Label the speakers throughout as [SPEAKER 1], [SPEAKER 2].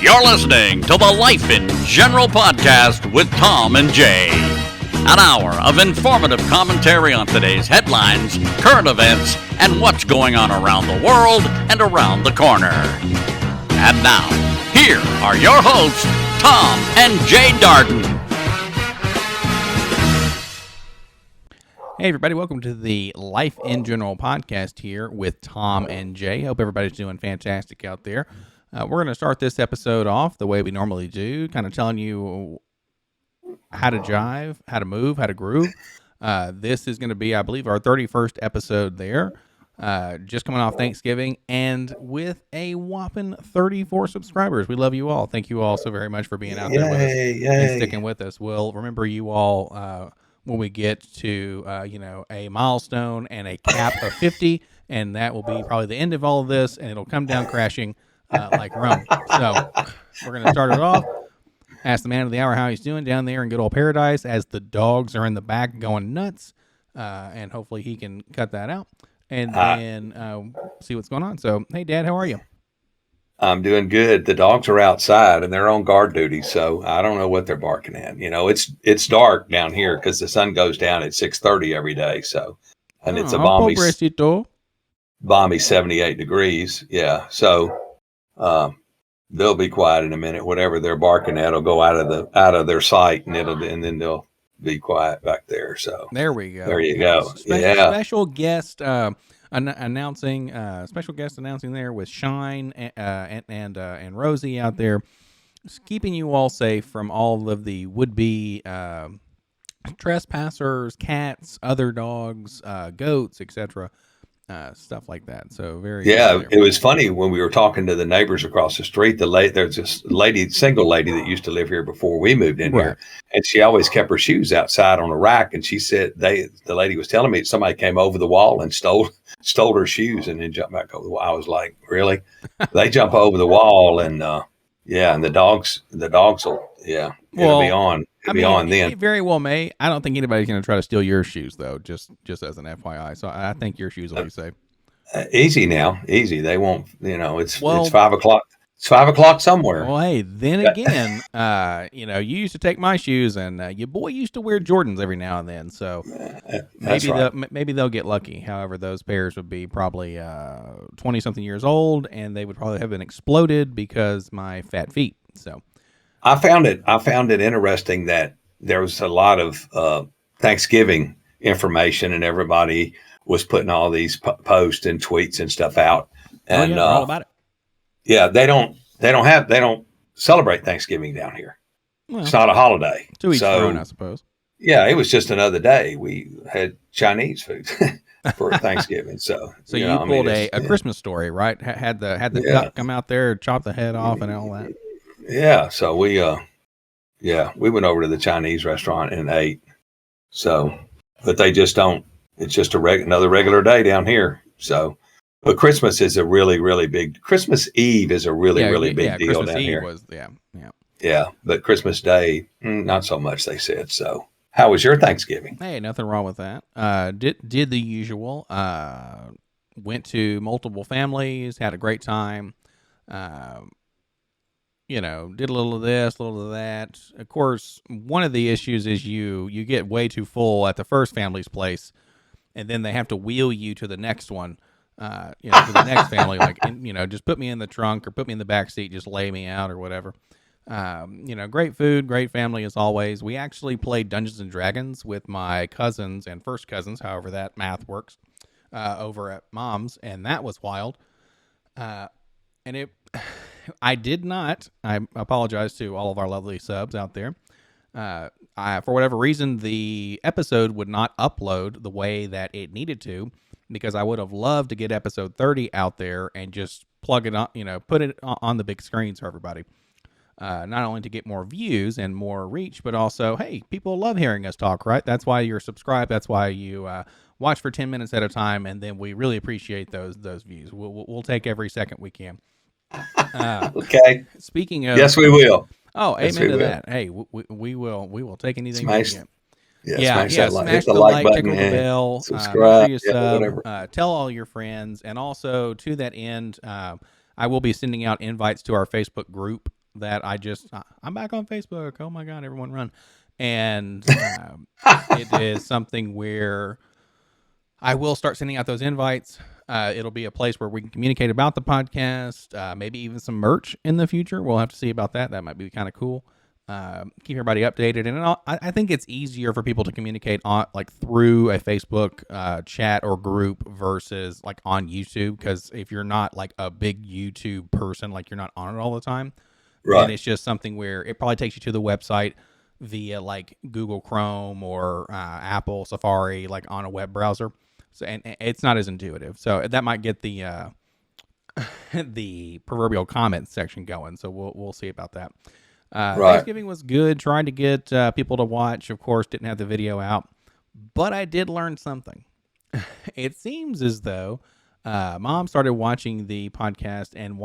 [SPEAKER 1] You're listening to the Life in General podcast with Tom and Jaye. An hour of informative commentary on today's headlines, current events, and what's going on around the world and around the corner. And now, here are your hosts, Tom and Jaye Darden.
[SPEAKER 2] Hey everybody, welcome to the Life in General podcast here with Tom and Jaye. Hope everybody's doing fantastic out there. We're going to start this episode off the way we normally do, kind of telling you how to jive, how to move, how to groove. This is going to be, I believe, our 31st episode there, just coming off Thanksgiving, and with a whopping 34 subscribers. We love you all. Thank you all so very much for being out there with us and sticking with us. We'll remember you all when we get to, a milestone and a cap of 50, and that will be probably the end of all of this, and it'll come down crashing like Rome. So we're going to start it off. Ask the man of the hour how he's doing down there in good old paradise as the dogs are in the back going nuts, and hopefully he can cut that out, and then see what's going on. So, hey, Dad, how are you?
[SPEAKER 3] I'm doing good. The dogs are outside and they're on guard duty, so I don't know what they're barking at. You know, it's dark down here because the sun goes down at 6:30 every day. So, and it's a balmy 78 degrees. Yeah, so they'll be quiet in a minute. Whatever they're barking at will go out of their sight, and then they'll be quiet back there. So there we go. There you go.
[SPEAKER 2] Special guest. Announcing there with Shine and Rosie out there, just keeping you all safe from all of the would-be trespassers, cats, other dogs, goats, etc., stuff like that. So
[SPEAKER 3] it was funny when we were talking to the neighbors across the street. There's this single lady that used to live here before we moved in here, and she always kept her shoes outside on a rack. And she said the lady was telling me somebody came over the wall and stole her shoes and then jumped back over the wall. I was like, really? They jump over the wall and and the dogs will it'll be on. Then.
[SPEAKER 2] It very well may. I don't think anybody's going to try to steal your shoes, though, just as an FYI. So I think your shoes will be safe.
[SPEAKER 3] Easy now. Easy. They won't, it's 5 o'clock. It's 5 o'clock somewhere.
[SPEAKER 2] Well, hey, then again, you used to take my shoes, and your boy used to wear Jordans every now and then. So maybe they'll get lucky. However, those pairs would be probably 20-something years old, and they would probably have been exploded because my fat feet. So
[SPEAKER 3] I found it interesting that there was a lot of Thanksgiving information, and everybody was putting all these posts and tweets and stuff out. And
[SPEAKER 2] all about it.
[SPEAKER 3] Yeah, they don't celebrate Thanksgiving down here. Well, it's not a holiday.
[SPEAKER 2] To each their own, I suppose.
[SPEAKER 3] Yeah, it was just another day. We had Chinese food for Thanksgiving. So
[SPEAKER 2] you pulled a Christmas Story, right? Had the duck come out there, chop the head off, and all that.
[SPEAKER 3] Yeah, so we went over to the Chinese restaurant and ate. So, but they just don't. It's just another regular day down here. So, but Christmas is a really, really big. Christmas Eve is a really big deal
[SPEAKER 2] Christmas
[SPEAKER 3] down
[SPEAKER 2] Eve
[SPEAKER 3] here. Yeah, but Christmas Day, not so much. They said so. How was your Thanksgiving?
[SPEAKER 2] Hey, nothing wrong with that. Did the usual. Went to multiple families, had a great time. Did a little of this, a little of that. Of course, one of the issues is you get way too full at the first family's place, and then they have to wheel you to the next one, to the next family. Like, just put me in the trunk or put me in the back seat, just lay me out or whatever. Great food, great family as always. We actually played Dungeons and Dragons with my cousins and first cousins, however that math works, over at Mom's, and that was wild. I did not. I apologize to all of our lovely subs out there. For whatever reason, the episode would not upload the way that it needed to, because I would have loved to get episode 30 out there and just plug it on, put it on the big screens for everybody. Not only to get more views and more reach, but also, hey, people love hearing us talk, right? That's why you're subscribed. That's why you watch for 10 minutes at a time, and then we really appreciate those views. We'll take every second we can.
[SPEAKER 3] Okay.
[SPEAKER 2] Speaking of,
[SPEAKER 3] yes, we will.
[SPEAKER 2] Oh, yes, amen to that. Hey, we will take anything we can.
[SPEAKER 3] Smash
[SPEAKER 2] the
[SPEAKER 3] like button,
[SPEAKER 2] tickle the bell,
[SPEAKER 3] subscribe,
[SPEAKER 2] tell all your friends, and also to that end, I will be sending out invites to our Facebook group that I'm back on Facebook. Oh my God, everyone run. And it is something where I will start sending out those invites. It'll be a place where we can communicate about the podcast, maybe even some merch in the future. We'll have to see about that. That might be kind of cool. Keep everybody updated. And I think it's easier for people to communicate on through a Facebook chat or group versus on YouTube. Because if you're not a big YouTube person, you're not on it all the time,
[SPEAKER 3] Right.
[SPEAKER 2] then it's just something where it probably takes you to the website via Google Chrome or Apple Safari, on a web browser. So, and it's not as intuitive. So that might get the the proverbial comment section going. So we'll see about that.
[SPEAKER 3] Right.
[SPEAKER 2] Thanksgiving was good. Trying to get people to watch. Of course, didn't have the video out, but I did learn something. It seems as though Mom started watching the podcast and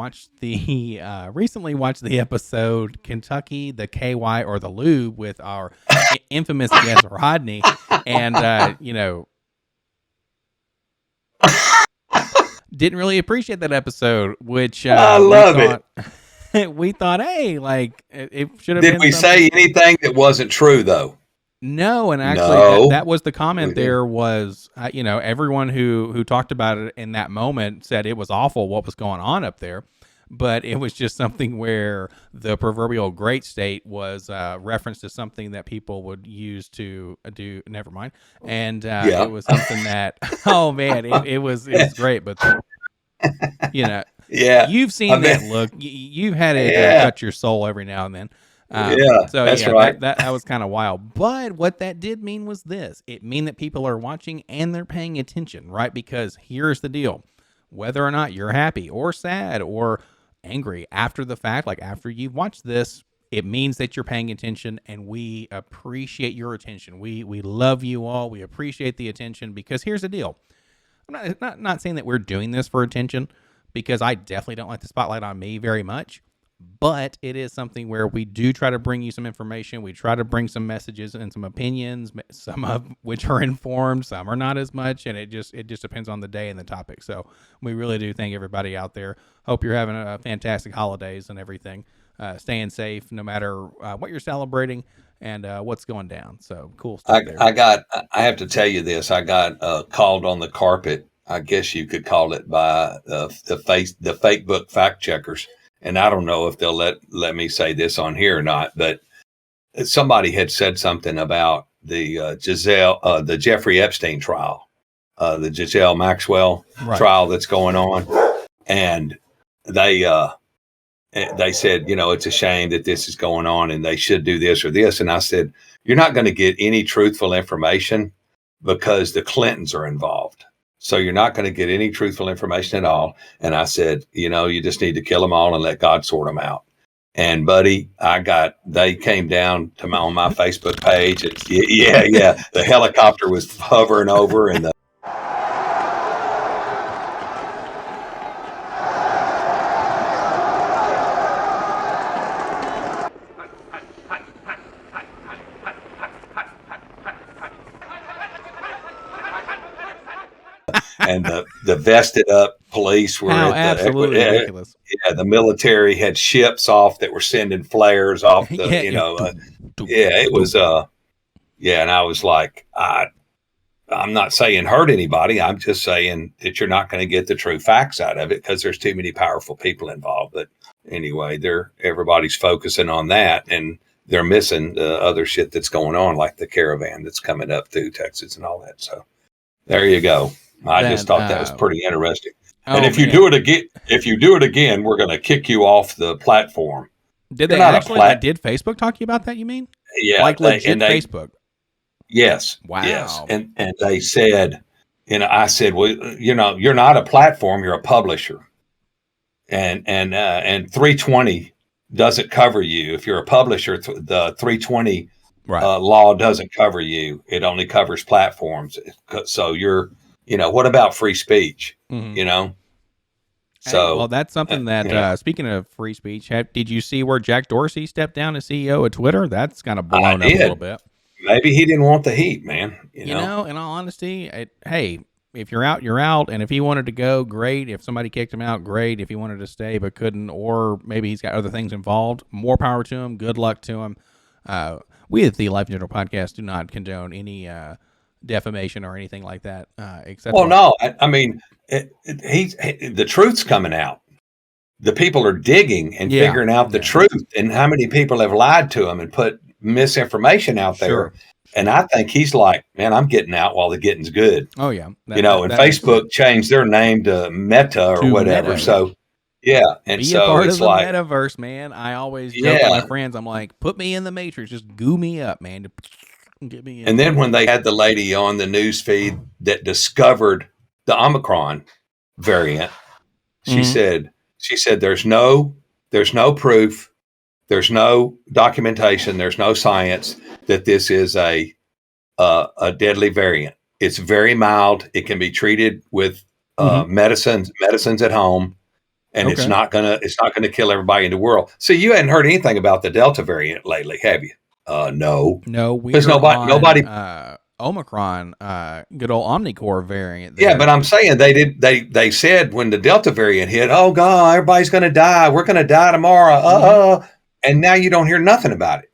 [SPEAKER 2] recently watched the episode Kentucky, the KY or the Lube with our infamous guest Rodney, and didn't really appreciate that episode, which
[SPEAKER 3] I love
[SPEAKER 2] it. We thought, hey, it should have been.
[SPEAKER 3] Did we say anything that wasn't true though?
[SPEAKER 2] No, and actually,
[SPEAKER 3] No.
[SPEAKER 2] that was the comment. There was, everyone who talked about it in that moment said it was awful what was going on up there, but it was just something where the proverbial great state was reference to something that people would use to do. Never mind, and it was something that oh man, it was great, but
[SPEAKER 3] Yeah,
[SPEAKER 2] you've seen that look. You've had it cut your soul every now and then. So
[SPEAKER 3] that's right.
[SPEAKER 2] That was kind of wild. But what that did mean was this: it mean that people are watching and they're paying attention, right? Because here's the deal: whether or not you're happy or sad or angry after the fact, after you've watched this, it means that you're paying attention, and we appreciate your attention. We love you all. We appreciate the attention, because here's the deal: I'm not saying that we're doing this for attention, because I definitely don't like the spotlight on me very much. But it is something where we do try to bring you some information. We try to bring some messages and some opinions, some of which are informed, some are not as much, and it just depends on the day and the topic. So we really do thank everybody out there. Hope you're having a fantastic holidays and everything. Staying safe no matter what you're celebrating and what's going down. So cool stuff there.
[SPEAKER 3] I have to tell you this. I got called on the carpet, I guess you could call it, by the Facebook fact checkers. And I don't know if they'll let me say this on here or not, but somebody had said something about the the Jeffrey Epstein trial, the Giselle Maxwell trial that's going on, and they said, it's a shame that this is going on, and they should do this or this. And I said, you're not going to get any truthful information because the Clintons are involved. So you're not going to get any truthful information at all. And I said, you just need to kill them all and let God sort them out. And buddy, they came down to on my Facebook page. The helicopter was hovering over, and and the vested up police were
[SPEAKER 2] absolutely ridiculous.
[SPEAKER 3] Yeah, the military had ships off that were sending flares off the, it was, and I was like, I'm not saying hurt anybody. I'm just saying that you're not going to get the true facts out of it because there's too many powerful people involved. But anyway, everybody's focusing on that, and they're missing the other shit that's going on, like the caravan that's coming up through Texas and all that. So there you go. I just thought that was pretty interesting. And if you do it again, we're going to kick you off the platform.
[SPEAKER 2] Did they actually? Did Facebook talk to you about that? You mean?
[SPEAKER 3] Yeah,
[SPEAKER 2] legit Facebook.
[SPEAKER 3] Yes.
[SPEAKER 2] Wow.
[SPEAKER 3] Yes. And they said, I said, well, you're not a platform, you're a publisher. And 320 doesn't cover you. If you're a publisher, the 320 law doesn't cover you. It only covers platforms. So you're, what about free speech?
[SPEAKER 2] Mm-hmm.
[SPEAKER 3] So,
[SPEAKER 2] well, that's something that, speaking of free speech, did you see where Jack Dorsey stepped down as CEO of Twitter? That's kind of blown up a little bit.
[SPEAKER 3] Maybe he didn't want the heat, man.
[SPEAKER 2] In all honesty, hey, if you're out, you're out. And if he wanted to go, great. If somebody kicked him out, great. If he wanted to stay but couldn't, or maybe he's got other things involved, more power to him. Good luck to him. We at the Life in General podcast do not condone any defamation or anything like that. Except
[SPEAKER 3] no, I mean, the truth's coming out. The people are digging and figuring out the truth, and how many people have lied to him and put misinformation out there. And I think he's like, man, I'm getting out while the getting's good.
[SPEAKER 2] Oh yeah,
[SPEAKER 3] and Facebook changed their name to Meta or whatever.
[SPEAKER 2] Meta,
[SPEAKER 3] so and
[SPEAKER 2] be
[SPEAKER 3] so
[SPEAKER 2] a part
[SPEAKER 3] it's
[SPEAKER 2] of the
[SPEAKER 3] like
[SPEAKER 2] metaverse, man. I always joke with my friends. I'm like, put me in the Matrix, just goo me up, man. Get me in.
[SPEAKER 3] And then when they had the lady on the news feed that discovered the Omicron variant, she said there's no proof, there's no documentation, there's no science that this is a deadly variant. It's very mild. It can be treated with medicines at home, and it's not gonna kill everybody in the world. So you hadn't heard anything about the Delta variant lately, have you? No,
[SPEAKER 2] because nobody. Omicron, good old Omnicore variant. There.
[SPEAKER 3] Yeah, but I'm saying they said when the Delta variant hit, oh God, everybody's going to die. We're going to die tomorrow. And now you don't hear nothing about it.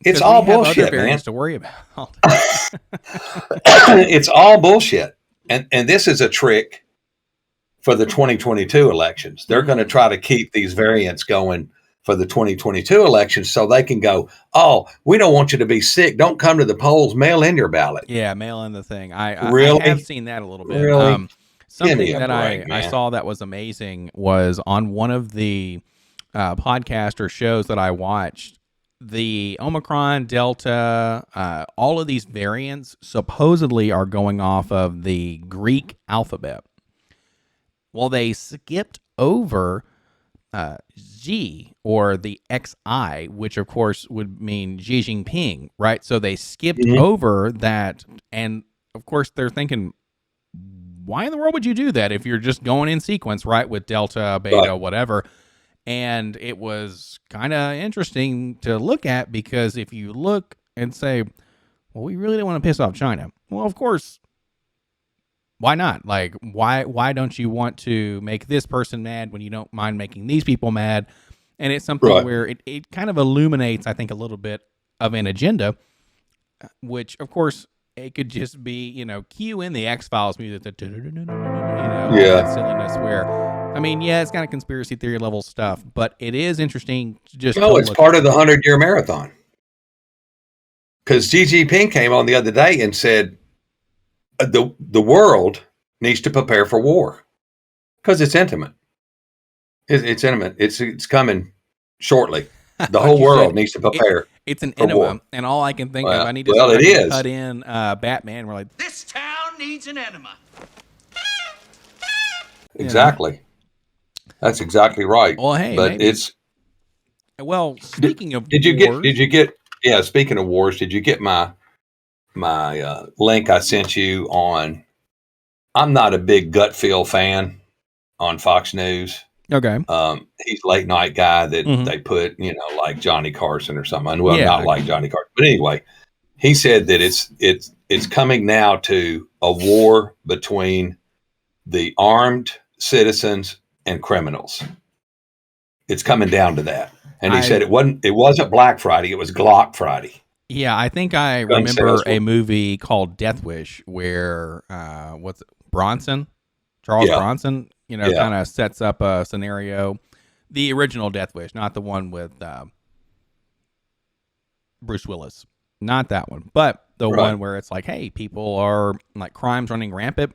[SPEAKER 3] It's all bullshit, man.
[SPEAKER 2] To worry about.
[SPEAKER 3] It's all bullshit. And this is a trick for the 2022 elections. They're going to try to keep these variants going for the 2022 elections so they can go, oh, we don't want you to be sick. Don't come to the polls. Mail in your ballot.
[SPEAKER 2] Yeah, mail in the thing. I have seen that a little bit.
[SPEAKER 3] Really?
[SPEAKER 2] Something that I saw that was amazing was on one of the podcast or shows that I watched, the Omicron, Delta, all of these variants supposedly are going off of the Greek alphabet. Well, they skipped over G, or the XI, which of course would mean Xi Jinping, right? So they skipped over that, and of course they're thinking, why in the world would you do that if you're just going in sequence, right, with Delta, Beta, whatever? And it was kind of interesting to look at, because if you look and say, well, we really don't want to piss off China. Well, of course, why not? Like, why don't you want to make this person mad when you don't mind making these people mad? And it's something where it kind of illuminates, I think, a little bit of an agenda, which, of course, it could just be, cue in the X-Files music, that silliness where, I mean, it's kind of conspiracy theory level stuff, but it is interesting to just...
[SPEAKER 3] No, it's part of the 100-year marathon. Because Xi Jinping came on the other day and said, the world needs to prepare for war because it's intimate. It's intimate. It's coming shortly. The whole world needs to prepare.
[SPEAKER 2] It's an enema, war. And all I can think of, I need to cut in Batman. We're like,
[SPEAKER 1] this town needs an enema.
[SPEAKER 3] Exactly. That's exactly right.
[SPEAKER 2] Well, hey,
[SPEAKER 3] but
[SPEAKER 2] maybe.
[SPEAKER 3] It's.
[SPEAKER 2] Well, speaking of,
[SPEAKER 3] did you get? Yeah, speaking of wars, did you get my link I sent you on? I'm not a big gut feel fan on Fox News.
[SPEAKER 2] Okay.
[SPEAKER 3] He's a late night guy that they put, like Johnny Carson or something. Well, not like Johnny Carson, but anyway, he said that it's coming now to a war between the armed citizens and criminals. It's coming down to that. And he said it wasn't Black Friday, it was Glock Friday.
[SPEAKER 2] Yeah, I think I remember a movie called Death Wish where Charles Bronson, kind of sets up a scenario. The original Death Wish, not the one with Bruce Willis. Not that one, but the one where it's like, hey, people are like crimes running rampant,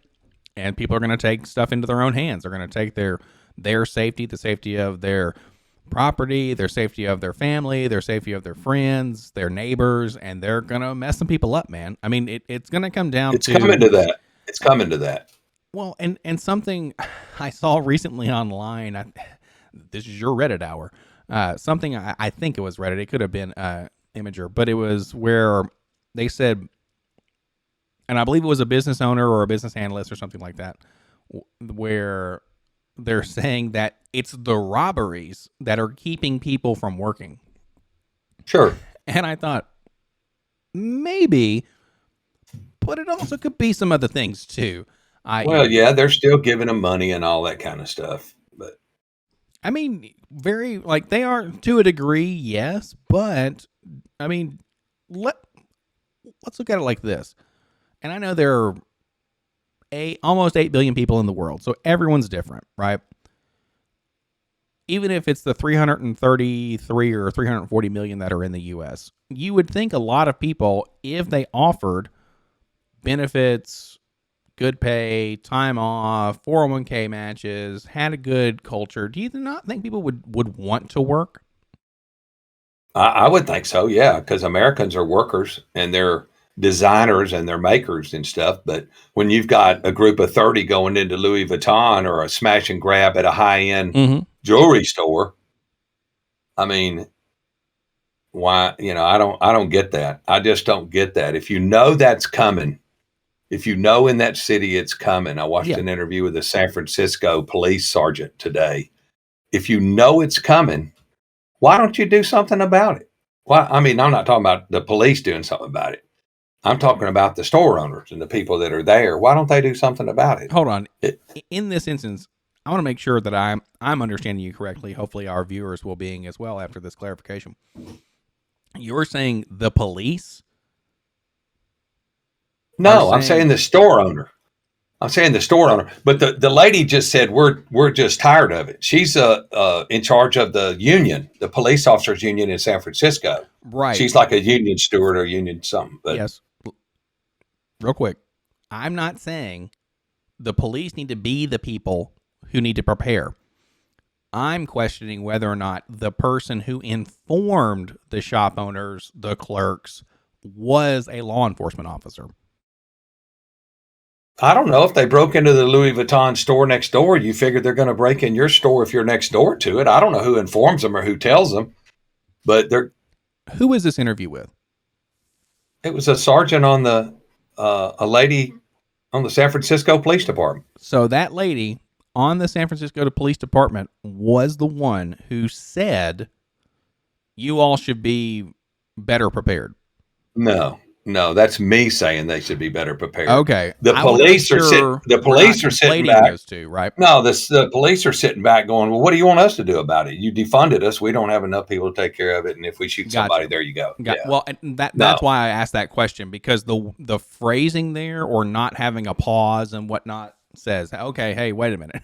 [SPEAKER 2] and people are going to take stuff into their own hands. They're going to take their safety, the safety of their property, their safety of their family, their safety of their friends, their neighbors, and they're going to mess some people up, man. I mean, it's going to come down
[SPEAKER 3] It's coming to that. It's coming to that.
[SPEAKER 2] Well, and something I saw recently online, this is your Reddit hour, something I think it was Reddit. It could have been Imager, but it was where they said, and I believe it was a business owner or a business analyst or something like that, where they're saying that it's the robberies that are keeping people from working.
[SPEAKER 3] Sure.
[SPEAKER 2] And I thought, maybe, but it also could be some other things too.
[SPEAKER 3] Well, yeah, they're still giving them money and all that kind of stuff. But
[SPEAKER 2] I mean, very like they are to a degree, yes, but I mean, let's look at it like this. And I know there are almost 8 billion people in the world, so everyone's different, right? Even if it's the 333 or 340 million that are in the U.S., you would think a lot of people, if they offered benefits, good pay, time off, 401k matches, had a good culture, do you not think people would want to work?
[SPEAKER 3] I would think so, yeah, because Americans are workers and they're designers and they're makers and stuff. But when you've got a group of 30 going into Louis Vuitton or a smash and grab at a high end
[SPEAKER 2] Mm-hmm.
[SPEAKER 3] jewelry store, I mean, why? I don't get that. I just don't get that. If you know that's coming, if you know in that city it's coming. I watched an interview with a San Francisco police sergeant today. If you know it's coming, why don't you do something about it? Well, I mean, I'm not talking about the police doing something about it. I'm talking about the store owners and the people that are there. Why don't they do something about it?
[SPEAKER 2] Hold on. In this instance, I want to make sure that I'm understanding you correctly. Hopefully our viewers will being as well after this clarification. You're saying the police?
[SPEAKER 3] No, I'm saying the store owner. I'm saying the store owner. But the lady just said we're just tired of it. She's in charge of the union, the police officers union in San Francisco.
[SPEAKER 2] Right.
[SPEAKER 3] She's like a union steward or union something. But
[SPEAKER 2] yes. Real quick, I'm not saying the police need to be the people who need to prepare. I'm questioning whether or not the person who informed the shop owners, the clerks, was a law enforcement officer.
[SPEAKER 3] I don't know if they broke into the Louis Vuitton store next door. You figure they're going to break in your store if you're next door to it. I don't know who informs them or who tells them, but
[SPEAKER 2] Who is this interview with?
[SPEAKER 3] It was a sergeant on a lady on the San Francisco Police Department.
[SPEAKER 2] So that lady on the San Francisco Police Department was the one who said you all should be better prepared.
[SPEAKER 3] No, that's me saying they should be better prepared.
[SPEAKER 2] Okay.
[SPEAKER 3] The police are sitting back.
[SPEAKER 2] Those two, right?
[SPEAKER 3] No, the police are sitting back going, well, what do you want us to do about it? You defunded us. We don't have enough people to take care of it. And if we shoot somebody, there you go. Yeah.
[SPEAKER 2] Well, that's why I asked that question, because the phrasing there or not having a pause and whatnot says, okay, hey, wait a minute.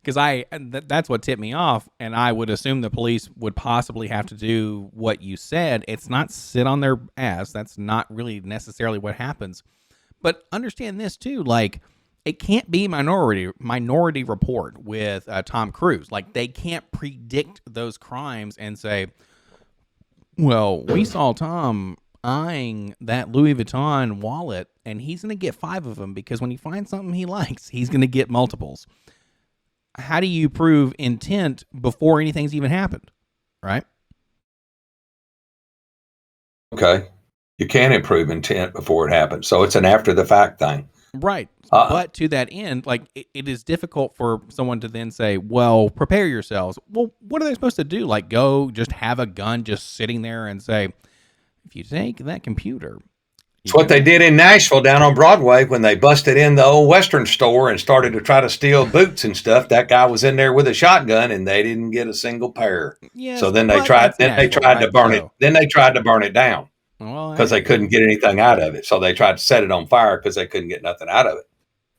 [SPEAKER 2] Because that's what tipped me off, and I would assume the police would possibly have to do what you said. It's not sit on their ass. That's not really necessarily what happens. But understand this too, like it can't be Minority Report with Tom Cruise. Like they can't predict those crimes and say, well, we saw Tom eyeing that Louis Vuitton wallet, and he's going to get 5 of them because when he finds something he likes, he's going to get multiples. How do you prove intent before anything's even happened, right?
[SPEAKER 3] Okay. You can improve intent before it happens. So it's an after the fact thing.
[SPEAKER 2] Right. But to that end, like it is difficult for someone to then say, well, prepare yourselves. Well, what are they supposed to do? Like go just have a gun just sitting there and say, if you take that computer.
[SPEAKER 3] It's what they did in Nashville down on Broadway when they busted in the old Western store and started to try to steal boots and stuff. That guy was in there with a shotgun and they didn't get a single pair.
[SPEAKER 2] Yes,
[SPEAKER 3] so then they tried to burn it. Then they tried to burn it down because they couldn't get anything out of it. So they tried to set it on fire because they couldn't get nothing out of it.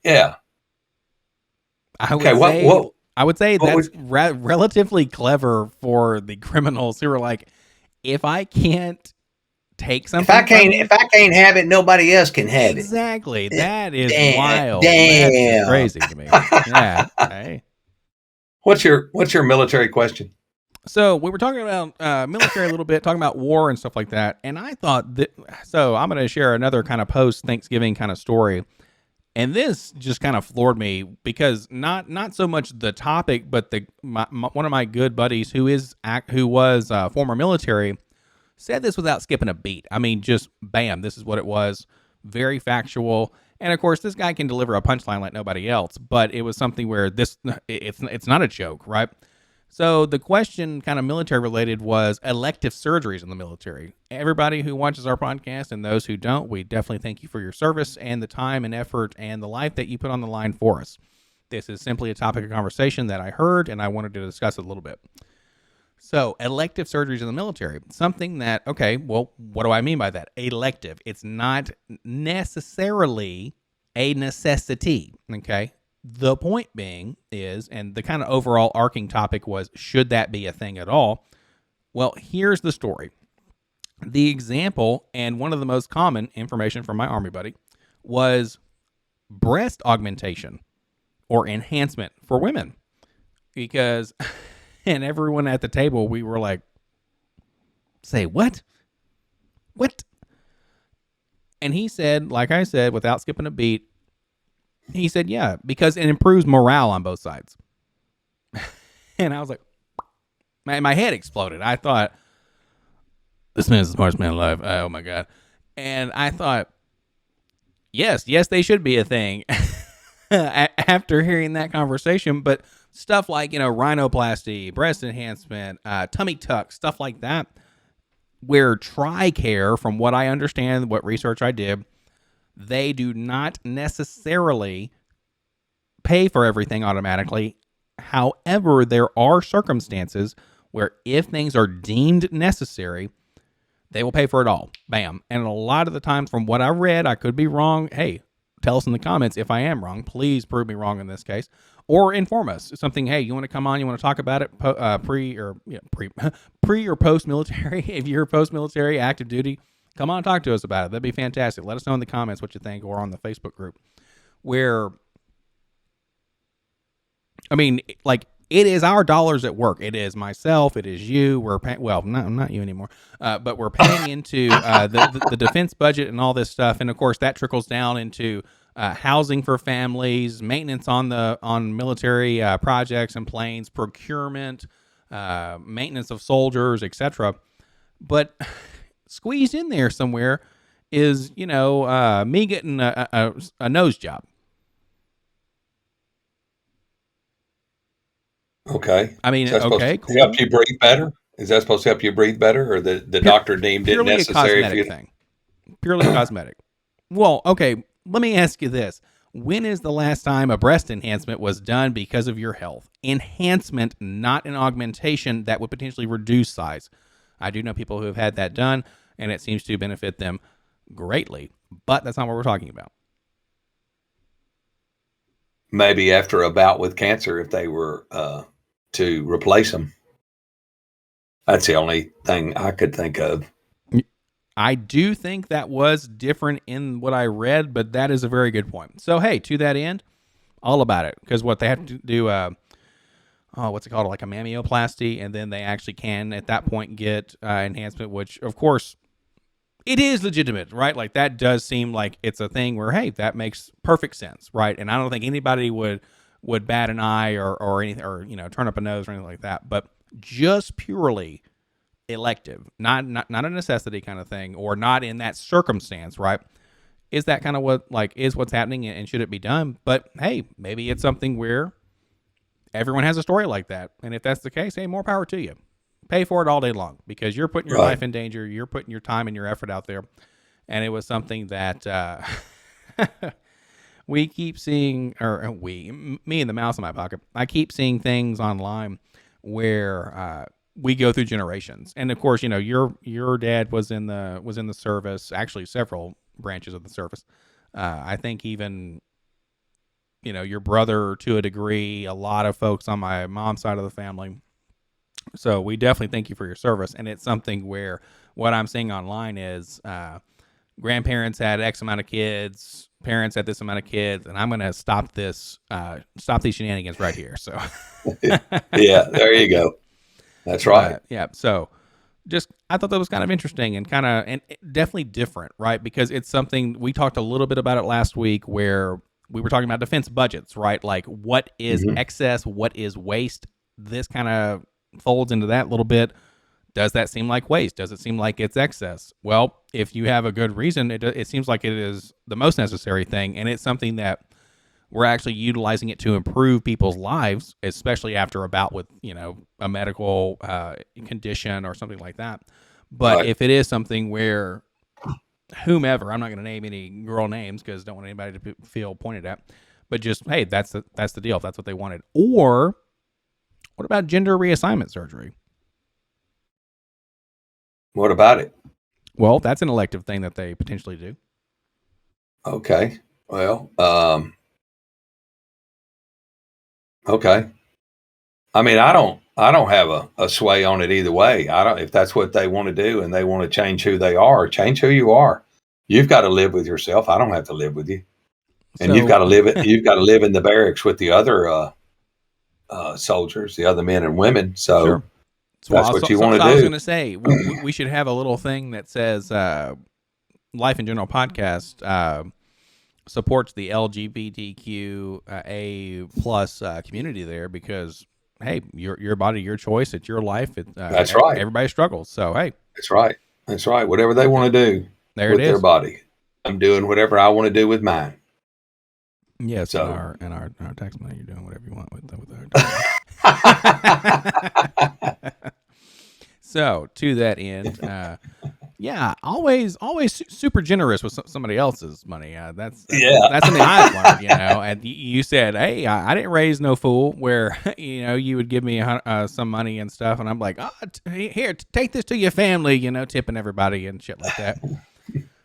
[SPEAKER 3] Yeah.
[SPEAKER 2] I would say that's relatively clever for the criminals who are like, if I can't take something.
[SPEAKER 3] If I can't have it, nobody else can have it.
[SPEAKER 2] Exactly. That is wild.
[SPEAKER 3] Damn.
[SPEAKER 2] That's crazy to me. Yeah. Hey.
[SPEAKER 3] What's your military question?
[SPEAKER 2] So we were talking about military a little bit, talking about war and stuff like that. And I thought that, so I'm going to share another kind of post-Thanksgiving kind of story. And this just kind of floored me because not so much the topic, but one of my good buddies who was former military said this without skipping a beat. I mean, just bam, this is what it was. Very factual. And of course, this guy can deliver a punchline like nobody else, but it was something where it's not a joke, right? So the question, kind of military related, was elective surgeries in the military. Everybody who watches our podcast and those who don't, we definitely thank you for your service and the time and effort and the life that you put on the line for us. This is simply a topic of conversation that I heard, and I wanted to discuss it a little bit. So, elective surgeries in the military, something that, okay, well, what do I mean by that? Elective. It's not necessarily a necessity, okay? The point being is, and the kind of overall arcing topic was, should that be a thing at all? Well, here's the story. The example, and one of the most common information from my Army buddy, was breast augmentation or enhancement for women. Because, and everyone at the table, we were like, say what? What? And he said, like I said, without skipping a beat, he said, yeah, because it improves morale on both sides. And I was like, my head exploded. I thought, this man's the smartest man alive. Oh, my God. And I thought, yes, they should be a thing after hearing that conversation. But stuff like, rhinoplasty, breast enhancement, tummy tuck, stuff like that, where TRICARE, from what I understand, what research I did, they do not necessarily pay for everything automatically. However, there are circumstances where if things are deemed necessary, they will pay for it all. Bam. And a lot of the times from what I read, I could be wrong. Hey, tell us in the comments if I am wrong. Please prove me wrong in this case. Or inform us. Something, hey, you want to come on, you want to talk about it pre or post-military. If you're post-military, active duty, come on and talk to us about it. That'd be fantastic. Let us know in the comments what you think, or on the Facebook group. Where, I mean, like, it is our dollars at work. It is myself. It is you. We're paying, well, not you anymore, but we're paying into the defense budget and all this stuff. And of course, that trickles down into housing for families, maintenance on military projects and planes, procurement, maintenance of soldiers, etc. But squeezed in there somewhere is, me getting a nose job.
[SPEAKER 3] Okay.
[SPEAKER 2] I mean, okay, cool.
[SPEAKER 3] Help you breathe better? Is that supposed to help you breathe better, or the doctor deemed it necessary?
[SPEAKER 2] Purely a cosmetic thing. Purely cosmetic. Well, okay, let me ask you this. When is the last time a breast enhancement was done because of your health? Enhancement, not an augmentation that would potentially reduce size. I do know people who have had that done, and it seems to benefit them greatly, but that's not what we're talking about.
[SPEAKER 3] Maybe after a bout with cancer, if they were to replace them. That's the only thing I could think of.
[SPEAKER 2] I do think that was different in what I read, but that is a very good point. So, hey, to that end, all about it. Because what they have to do, what's it called? Like a mammoplasty, and then they actually can, at that point, get enhancement, which, of course, it is legitimate, right? Like, that does seem like it's a thing where, hey, that makes perfect sense, right? And I don't think anybody would bat an eye or anything, or turn up a nose or anything like that. But just purely elective, not a necessity kind of thing, or not in that circumstance, right? Is that kind of what's happening, and should it be done? But hey, maybe it's something where everyone has a story like that, and if that's the case, hey, more power to you. Pay for it all day long, because you're putting your life in danger. You're putting your time and your effort out there. And it was something that we keep seeing, me and the mouse in my pocket, I keep seeing things online where we go through generations. And of course, your dad was in the service, actually several branches of the service. I think even, your brother to a degree, a lot of folks on my mom's side of the family. So we definitely thank you for your service. And it's something where what I'm seeing online is grandparents had X amount of kids, parents had this amount of kids, and I'm going to stop these shenanigans right here. So
[SPEAKER 3] yeah, there you go. That's right.
[SPEAKER 2] Yeah. So I thought that was kind of interesting and definitely different, right? Because it's something we talked a little bit about it last week, where we were talking about defense budgets, right? Like, what is excess? What is waste? This kind of folds into that a little bit. Does that seem like waste? Does it seem like it's excess? Well, if you have a good reason, it seems like it is the most necessary thing, and it's something that we're actually utilizing it to improve people's lives, especially after a bout with, a medical condition or something like that. But
[SPEAKER 3] Right.
[SPEAKER 2] if it is something where whomever, I'm not going to name any girl names because I don't want anybody to feel pointed at, but just, hey, that's the deal if that's what they wanted. Or what about gender reassignment surgery?
[SPEAKER 3] What about it?
[SPEAKER 2] Well, that's an elective thing that they potentially do.
[SPEAKER 3] Okay. Well, okay. I mean, I don't have a sway on it either way. I don't, if that's what they want to do and they want to change who they are, change who you are. You've got to live with yourself. I don't have to live with you. And you've got to live it. You've got to live in the barracks with the other soldiers, the other men and women. So
[SPEAKER 2] Sure.
[SPEAKER 3] that's what you want to
[SPEAKER 2] I was
[SPEAKER 3] do.
[SPEAKER 2] going to say, we should have a little thing that says Life in General podcast supports the LGBTQ A+ community there because, hey, your body, your choice, it's your life.
[SPEAKER 3] That's right.
[SPEAKER 2] Everybody struggles. So, hey.
[SPEAKER 3] That's right. That's right. Whatever they want to do
[SPEAKER 2] There
[SPEAKER 3] with
[SPEAKER 2] it is.
[SPEAKER 3] their body, I'm doing whatever I want to do with mine.
[SPEAKER 2] Yes,
[SPEAKER 3] so.
[SPEAKER 2] and our tax money, you're doing whatever you want with our So, to that end, always super generous with somebody else's money. That's something I've learned, And you said, hey, I didn't raise no fool where, you would give me some money and stuff. And I'm like, here, take this to your family, tipping everybody and shit like that.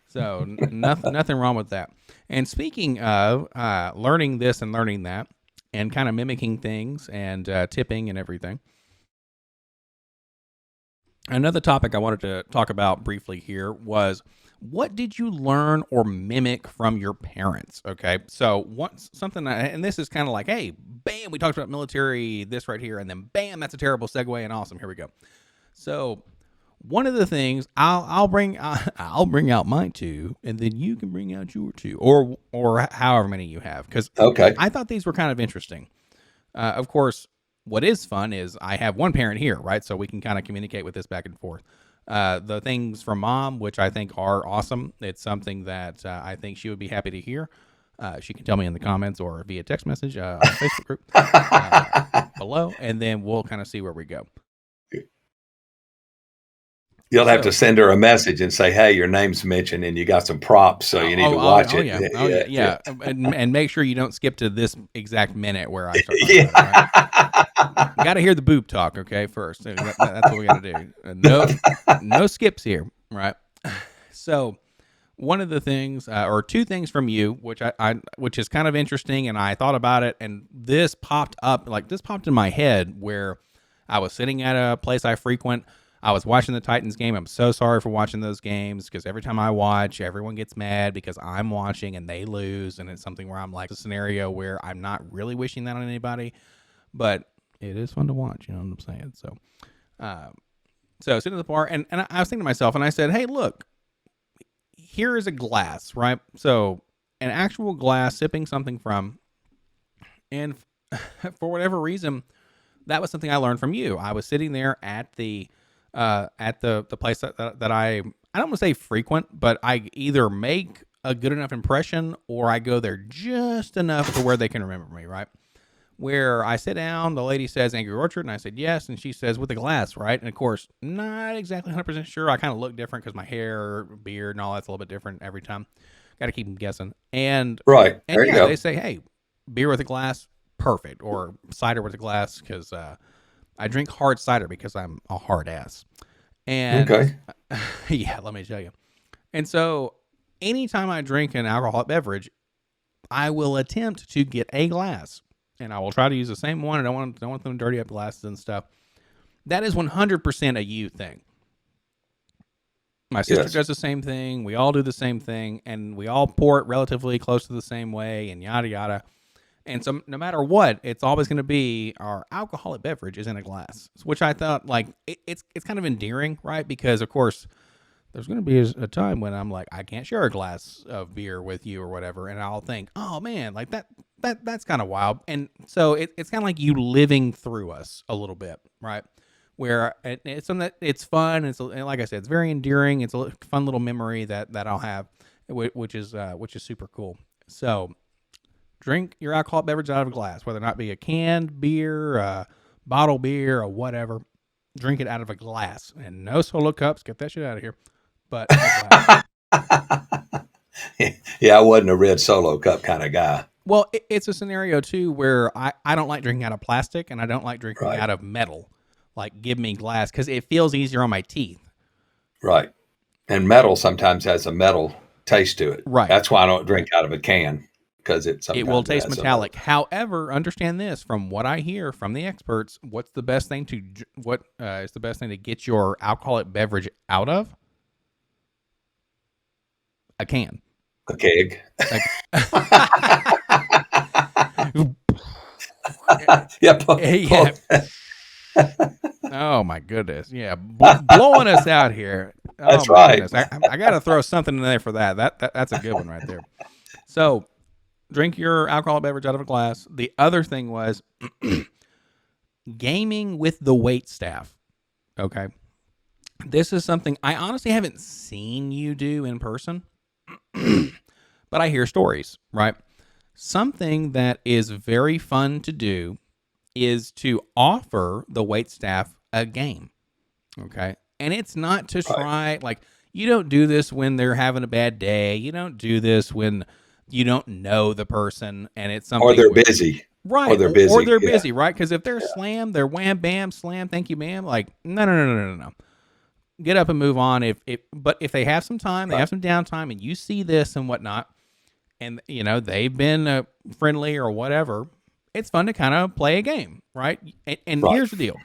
[SPEAKER 2] So nothing wrong with that. And speaking of learning this and learning that and kind of mimicking things and tipping and everything, another topic I wanted to talk about briefly here was, what did you learn or mimic from your parents? Okay, so something, and this is kind of like, hey, bam, we talked about military, this right here, and then bam, that's a terrible segue, and awesome, here we go. So one of the things I'll bring out my two, and then you can bring out your two, or however many you have, because
[SPEAKER 3] Okay.
[SPEAKER 2] I thought these were kind of interesting. Of course, what is fun is I have one parent here, right? So we can kind of communicate with this back and forth. The things from mom, which I think are awesome. It's something that I think she would be happy to hear. She can tell me in the comments or via text message on the Facebook group below, and then we'll kind of see where we go.
[SPEAKER 3] You'll have to send her a message and say, hey, your name's mentioned and you got some props, so you need to watch it.
[SPEAKER 2] Yeah. And make sure you don't skip to this exact minute where I start talking about it, right? Got to hear the boob talk, okay, first. That's what we got to do. No skips here, right? So one of the things, or two things from you, which is kind of interesting, and I thought about it, and this popped in my head where I was sitting at a place I frequent. I was watching the Titans game. I'm so sorry for watching those games because every time I watch, everyone gets mad because I'm watching and they lose. And it's something where I'm like, a scenario where I'm not really wishing that on anybody, but it is fun to watch. You know what I'm saying? So sitting at the bar, and I was thinking to myself, and I said, hey, look, here is a glass, right? So an actual glass sipping something from, and for whatever reason, that was something I learned from you. I was sitting there at the place that I don't want to say frequent, but I either make a good enough impression or I go there just enough to where they can remember me, right? Where I sit down, the lady says Angry Orchard, and I said yes, and she says with a glass, right? And of course, not exactly 100% sure. I kind of look different because my hair, beard, and all that's a little bit different every time. Got to keep them guessing. And
[SPEAKER 3] right, there you go.
[SPEAKER 2] They say, hey, beer with a glass, perfect, or cider with a glass because I drink hard cider because I'm a hard ass. And
[SPEAKER 3] okay.
[SPEAKER 2] Yeah, let me tell you. And so anytime I drink an alcoholic beverage, I will attempt to get a glass. And I will try to use the same one. I don't want them to dirty up glasses and stuff. That is 100% a you thing. My sister does the same thing. We all do the same thing. And we all pour it relatively close to the same way and yada, yada. And so no matter what, it's always going to be our alcoholic beverage is in a glass, which I thought like it's kind of endearing, right? Because of course there's going to be a time when I'm like, I can't share a glass of beer with you or whatever. And I'll think, oh man, like that's kind of wild. And so it's kind of like you living through us a little bit, right? Where it's something that it's fun. And like I said, it's very endearing. It's a fun little memory that I'll have, which is super cool. So drink your alcoholic beverage out of a glass, whether or not be a canned beer, bottle beer, or whatever. Drink it out of a glass, and no solo cups. Get that shit out of here. But a glass.
[SPEAKER 3] Yeah, I wasn't a red Solo cup kind of guy.
[SPEAKER 2] Well, it's a scenario too where I don't like drinking out of plastic, and I don't like drinking
[SPEAKER 3] Right.
[SPEAKER 2] out of metal. Like, give me glass because it feels easier on my teeth.
[SPEAKER 3] Right. And metal sometimes has a metal taste to it.
[SPEAKER 2] Right.
[SPEAKER 3] That's why I don't drink out of a can, because it
[SPEAKER 2] will taste
[SPEAKER 3] has a
[SPEAKER 2] metallic. However, understand this from what I hear from the experts. What's the best thing to is the best thing to get your alcoholic beverage out of? A can.
[SPEAKER 3] A keg.
[SPEAKER 2] Yeah. Oh my goodness. Yeah. Blowing us out here. Oh,
[SPEAKER 3] that's right.
[SPEAKER 2] I got to throw something in there for that. That's a good one right there. So drink your alcoholic beverage out of a glass. The other thing was gaming with the wait staff. Okay. This is something I honestly haven't seen you do in person, but I hear stories, right? Something that is very fun to do is to offer the wait staff a game. Okay. And it's not to try, like, you don't do this when they're having a bad day. You don't do this when you don't know the person and it's something.
[SPEAKER 3] Or they're busy.
[SPEAKER 2] Right.
[SPEAKER 3] Or they're busy.
[SPEAKER 2] Or they're busy, right? Because if they're slam, they're wham, bam, slam, thank you, ma'am. Like, no. Get up and move on. But if they have some time, they have some downtime, and you see this and whatnot, and, you know, they've been friendly or whatever, it's fun to kind of play a game, right? And here's the deal.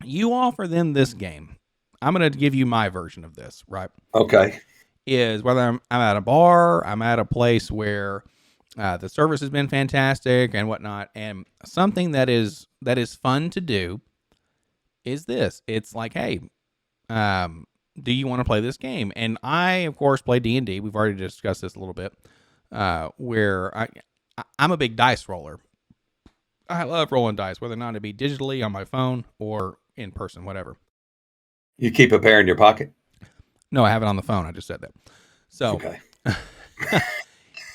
[SPEAKER 2] You offer them this game. I'm going to give you my version of this, right?
[SPEAKER 3] Okay.
[SPEAKER 2] Is whether I'm at a bar, I'm at a place where the service has been fantastic and whatnot, and something that is fun to do is this. It's like, hey, do you want to play this game? And I, of course, play D&D. We've already discussed this a little bit, where I'm a big dice roller. I love rolling dice, whether or not it be digitally on my phone or in person, whatever.
[SPEAKER 3] You keep a pair in your pocket?
[SPEAKER 2] No, I have it on the phone. I just said that. So,
[SPEAKER 3] okay.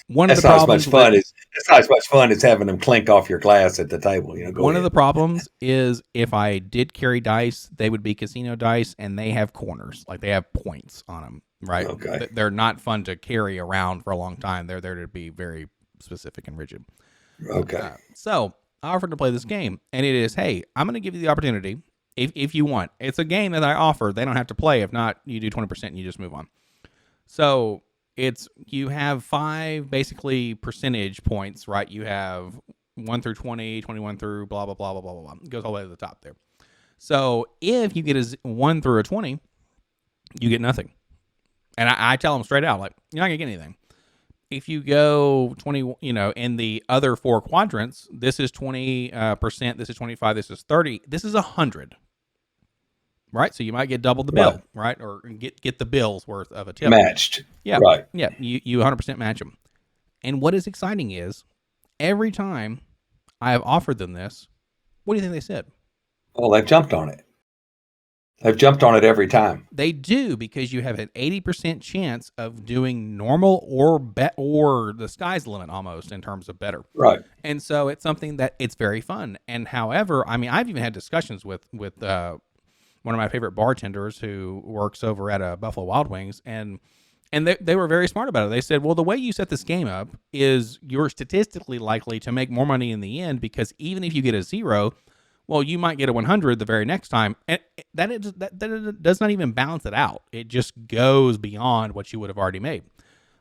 [SPEAKER 2] One of the
[SPEAKER 3] That's not
[SPEAKER 2] problems
[SPEAKER 3] as much fun as it's not as much fun as having them clink off your glass at the table. You know,
[SPEAKER 2] one of the problems is if I did carry dice, they would be casino dice, and they have corners, like they have points on them, right?
[SPEAKER 3] Okay.
[SPEAKER 2] They're not fun to carry around for a long time. They're there to be very specific and rigid.
[SPEAKER 3] Okay.
[SPEAKER 2] So I offered to play this game, and it is, hey, I'm going to give you the opportunity if you want. It's a game that I offer. They don't have to play. If not, you do 20% and you just move on. So you have 5 basically percentage points, right? You have 1 through 20, 21 through blah, blah, blah, blah, blah, blah. It goes all the way to the top there. So if you get a 1 through a 20, you get nothing. And I tell them straight out, like, you're not going to get anything. If you go 20, in the other 4 quadrants, this is 20%, this is 25, this is 30, this is 100. Right, so you might get double the bill, right? Or get the bill's worth of a tip.
[SPEAKER 3] Matched.
[SPEAKER 2] Yeah,
[SPEAKER 3] right.
[SPEAKER 2] Yeah, you 100% match them. And what is exciting is every time I have offered them this, what do you think they said?
[SPEAKER 3] Well, they've jumped on it. They've jumped on it every time.
[SPEAKER 2] They do, because you have an 80% chance of doing normal or the sky's the limit almost in terms of better.
[SPEAKER 3] Right.
[SPEAKER 2] And so it's something that it's very fun. And however, I mean, I've even had discussions with one of my favorite bartenders who works over at Buffalo Wild Wings, and they were very smart about it. They said, well, the way you set this game up is you're statistically likely to make more money in the end, because even if you get a 0, well, you might get a 100 the very next time. And that does not even balance it out. It just goes beyond what you would have already made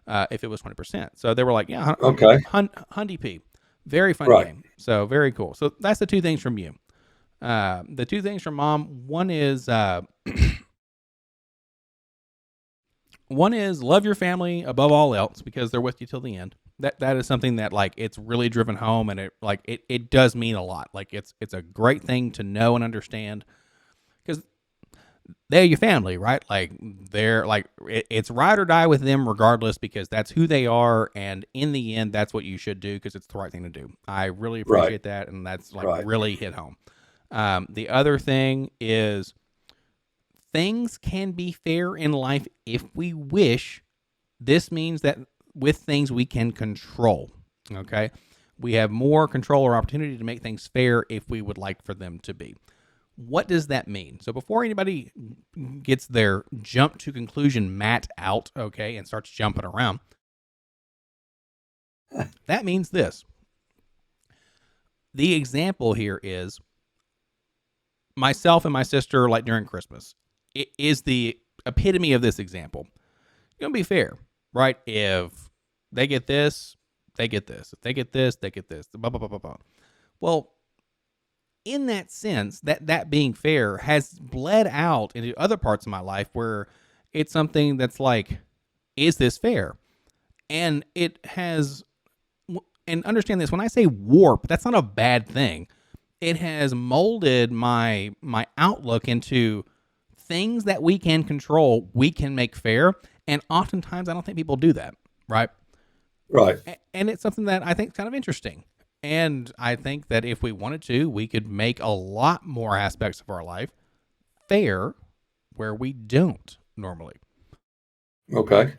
[SPEAKER 2] if it was 20%. So they were like, yeah,
[SPEAKER 3] okay.
[SPEAKER 2] Hundy P. Very fun game. So very cool. So that's the 2 things from you. The 2 things from Mom, one is love your family above all else, because they're with you till the end. That is something that, like, it's really driven home, and it does mean a lot. Like, it's a great thing to know and understand, because they're your family, right? Like, they're like, it's ride or die with them regardless, because that's who they are, and in the end, that's what you should do, because it's the right thing to do. I really appreciate that, and that's really hit home. The other thing is, things can be fair in life if we wish. This means that with things we can control. Okay, we have more control or opportunity to make things fair if we would like for them to be. What does that mean? So before anybody gets their jump to conclusion mat out, okay, and starts jumping around, that means this. The example here is myself and my sister, like during Christmas. It is the epitome of this example. It's going to be fair, right? If they get this, they get this. If they get this, they get this. Blah, blah, blah, blah, blah. Well, in that sense, that being fair has bled out into other parts of my life where it's something that's like, is this fair? And it has, and understand this, when I say warp, that's not a bad thing. It has molded my outlook into things that we can control, we can make fair. And oftentimes I don't think people do that, right?
[SPEAKER 3] Right.
[SPEAKER 2] And it's something that I think is kind of interesting. And I think that if we wanted to, we could make a lot more aspects of our life fair where we don't normally.
[SPEAKER 3] Okay.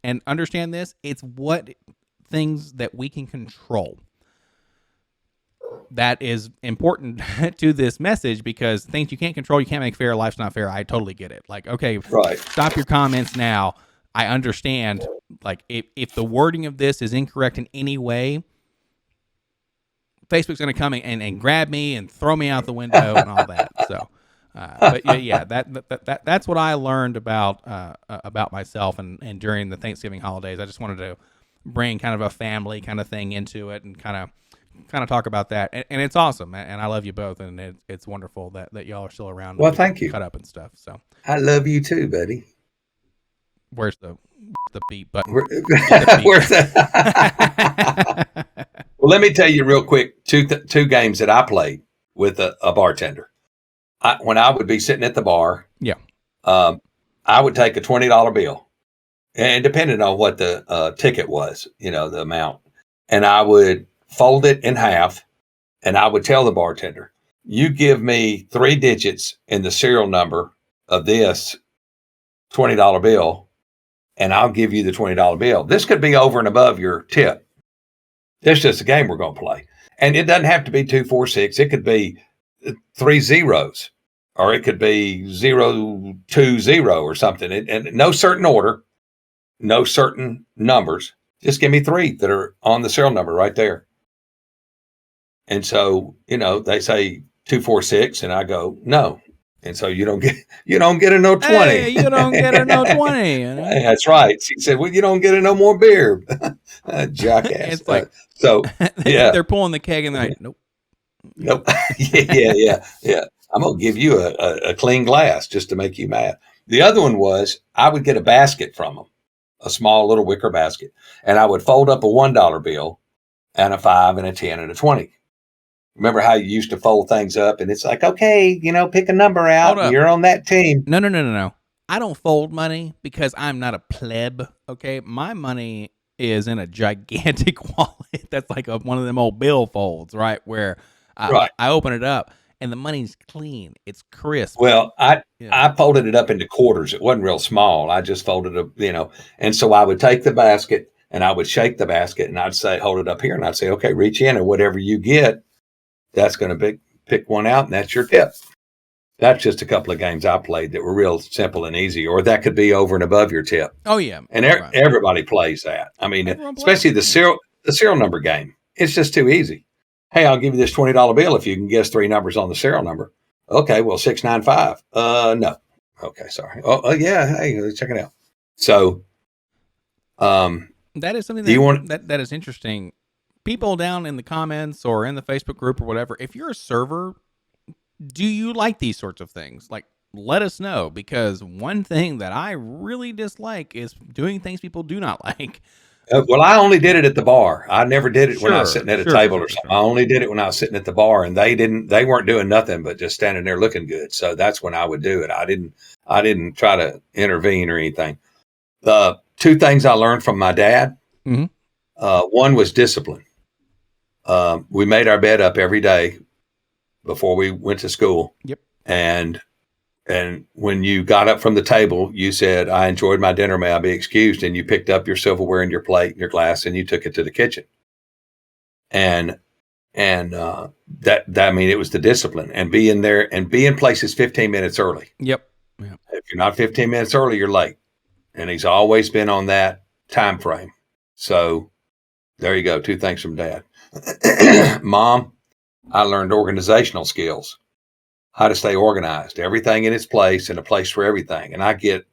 [SPEAKER 2] And understand this, it's what things that we can control. That is important to this message because things you can't control, you can't make fair, life's not fair. I totally get it. Like, okay,
[SPEAKER 3] right.
[SPEAKER 2] Stop your comments now. I understand. Like, if the wording of this is incorrect in any way, Facebook's going to come and grab me and throw me out the window and all that. So, but yeah, that's what I learned about myself and during the Thanksgiving holidays. I just wanted to bring kind of a family kind of thing into it and kind of talk about that. And it's awesome. And I love you both. And it's wonderful that y'all are still around.
[SPEAKER 3] Well, thank you.
[SPEAKER 2] Cut up and stuff. So
[SPEAKER 3] I love you too, buddy.
[SPEAKER 2] Where's the beat button?
[SPEAKER 3] Where's the Well, let me tell you real quick, two games that I played with a bartender. When I would be sitting at the bar, I would take a $20 bill, and depending on what the ticket was, the amount, and I would fold it in half, and I would tell the bartender, you give me 3 digits in the serial number of this $20 bill, and I'll give you the $20 bill. This could be over and above your tip. This is just a game we're going to play. And it doesn't have to be 2, 4, 6. It could be 3 zeros, or it could be 0, 2, 0 or something. And no certain order, no certain numbers. Just give me 3 that are on the serial number right there. And so, they say 2, 4, 6, and I go, no. And so you don't get a no 20.
[SPEAKER 2] Hey, you don't get a no 20.
[SPEAKER 3] That's right. She said, well, you don't get a no more beer. Jackass.
[SPEAKER 2] It's like,
[SPEAKER 3] so yeah,
[SPEAKER 2] they're pulling the keg and they're like, nope.
[SPEAKER 3] Yeah. I'm going to give you a clean glass just to make you mad. The other one was I would get a basket from them, a small little wicker basket. And I would fold up a $1 bill and a 5 and a 10 and a 20. Remember how you used to fold things up and it's like, okay, pick a number out. You're on that team.
[SPEAKER 2] No. I don't fold money because I'm not a pleb. Okay. My money is in a gigantic wallet. That's like one of them old bill folds, right? Where I open it up and the money's clean. It's crisp.
[SPEAKER 3] Well, I folded it up into quarters. It wasn't real small. I just folded it, and so I would take the basket and I would shake the basket and I'd say, hold it up here. And I'd say, okay, reach in and whatever you get, that's going to pick one out, and that's your tip. That's just a couple of games I played that were real simple and easy, or that could be over and above your tip.
[SPEAKER 2] Oh, yeah.
[SPEAKER 3] And everybody plays that. I mean, especially the serial number game. It's just too easy. Hey, I'll give you this $20 bill if you can guess 3 numbers on the serial number. Okay, well, 695. No. Okay, sorry. Oh, yeah. Hey, let's check it out. So,
[SPEAKER 2] that is something that is interesting. People down in the comments or in the Facebook group or whatever, if you're a server, do you like these sorts of things? Like, let us know, because one thing that I really dislike is doing things people do not like.
[SPEAKER 3] Well, I only did it at the bar. I never did it when I was sitting at a table or something. I only did it when I was sitting at the bar, and they weren't doing nothing but just standing there looking good. So that's when I would do it. I didn't try to intervene or anything. The 2 things I learned from my dad.
[SPEAKER 2] Mm-hmm.
[SPEAKER 3] One was discipline. We made our bed up every day before we went to school.
[SPEAKER 2] Yep.
[SPEAKER 3] And And when you got up from the table, you said, "I enjoyed my dinner. May I be excused?" And you picked up your silverware and your plate and your glass and you took it to the kitchen. And that I mean, it was the discipline and being there and be in places 15 minutes early.
[SPEAKER 2] Yep.
[SPEAKER 3] If you're not 15 minutes early, you're late. And he's always been on that time frame. So there you go. 2 things from Dad. Mom, I learned organizational skills, how to stay organized, everything in its place and a place for everything. And I get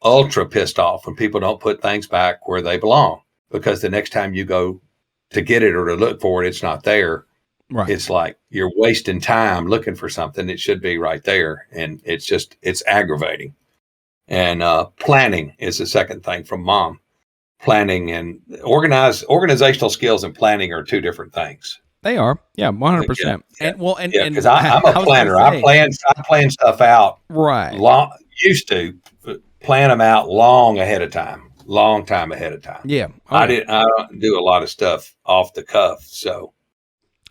[SPEAKER 3] ultra pissed off when people don't put things back where they belong, because the next time you go to get it or to look for it, it's not there.
[SPEAKER 2] Right.
[SPEAKER 3] It's like you're wasting time looking for something. It should be right there. And it's aggravating. And planning is the second thing from Mom. Planning and organizational skills and planning are 2 different things.
[SPEAKER 2] They are. Yeah, 100%.
[SPEAKER 3] Yeah.
[SPEAKER 2] And well, and
[SPEAKER 3] because I'm a planner. I plan stuff out.
[SPEAKER 2] Right.
[SPEAKER 3] Used to plan them out long time ahead of time.
[SPEAKER 2] Yeah.
[SPEAKER 3] I don't do a lot of stuff off the cuff. So,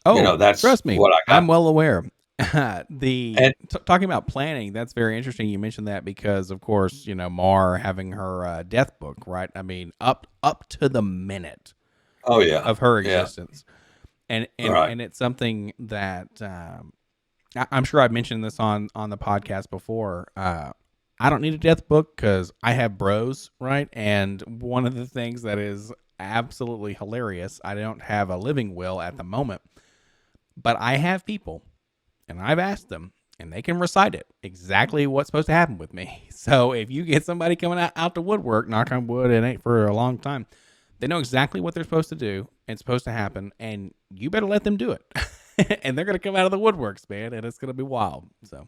[SPEAKER 3] that's
[SPEAKER 2] trust me,
[SPEAKER 3] what I got.
[SPEAKER 2] I'm well aware. Talking about planning, that's very interesting. You mentioned that because, of course, Mar having her death book, right? I mean, up to the minute.
[SPEAKER 3] Oh yeah.
[SPEAKER 2] Of her existence.
[SPEAKER 3] Yeah.
[SPEAKER 2] And it's something that I'm sure I've mentioned this on the podcast before. I don't need a death book because I have bros, right? And one of the things that is absolutely hilarious, I don't have a living will at the moment, but I have people, and I've asked them, and they can recite it exactly what's supposed to happen with me. So if you get somebody coming out to woodwork, knock on wood, it ain't for a long time, they know exactly what they're supposed to do and it's supposed to happen, and you better let them do it. And they're going to come out of the woodworks, man, and it's going to be wild. So,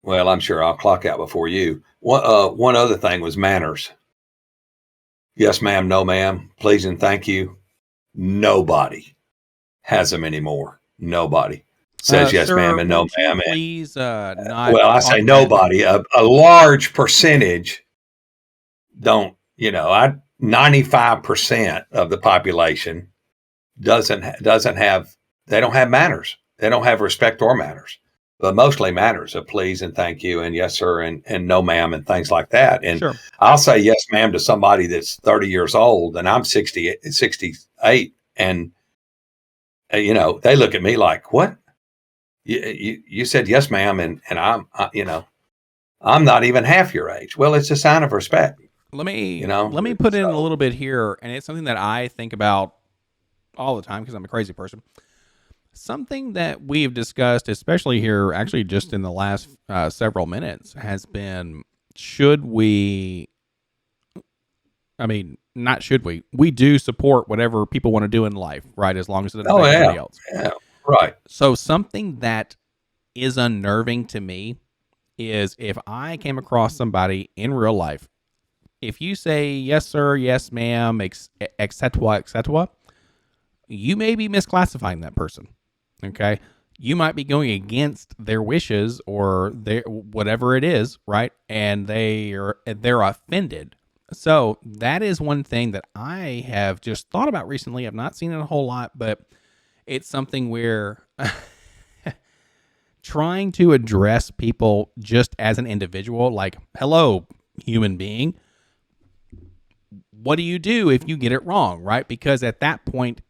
[SPEAKER 3] well, I'm sure I'll clock out before you. One other thing was manners. Yes, ma'am. No, ma'am. Please and thank you. Nobody has them anymore. Nobody says yes,
[SPEAKER 2] sir,
[SPEAKER 3] ma'am, and no, ma'am.
[SPEAKER 2] Please, not.
[SPEAKER 3] Well, I say nobody. A large percentage don't. 95% of the population doesn't have. They don't have manners. They don't have respect or manners, but mostly manners of please and thank you and yes, sir, and no, ma'am, and things like that. And
[SPEAKER 2] sure.
[SPEAKER 3] I'll say yes, ma'am, to somebody that's 30 years old and I'm 68, and they look at me like, what? You said yes, ma'am, and I'm not even half your age. Well, it's a sign of respect.
[SPEAKER 2] Let me put in a little bit here, and it's something that I think about all the time because I'm a crazy person. Something that we've discussed, especially here, actually just in the last several minutes, has been, not should we? We do support whatever people want to do in life, right? As long as it doesn't affect anybody else.
[SPEAKER 3] Yeah, right.
[SPEAKER 2] So something that is unnerving to me is if I came across somebody in real life, if you say yes, sir, yes, ma'am, etc., you may be misclassifying that person. Okay, you might be going against their wishes or their whatever it is, right? And they're offended. So that is one thing that I have just thought about recently. I've not seen it a whole lot, but it's something where trying to address people just as an individual, like, hello, human being. What do you do if you get it wrong, right? Because at that point,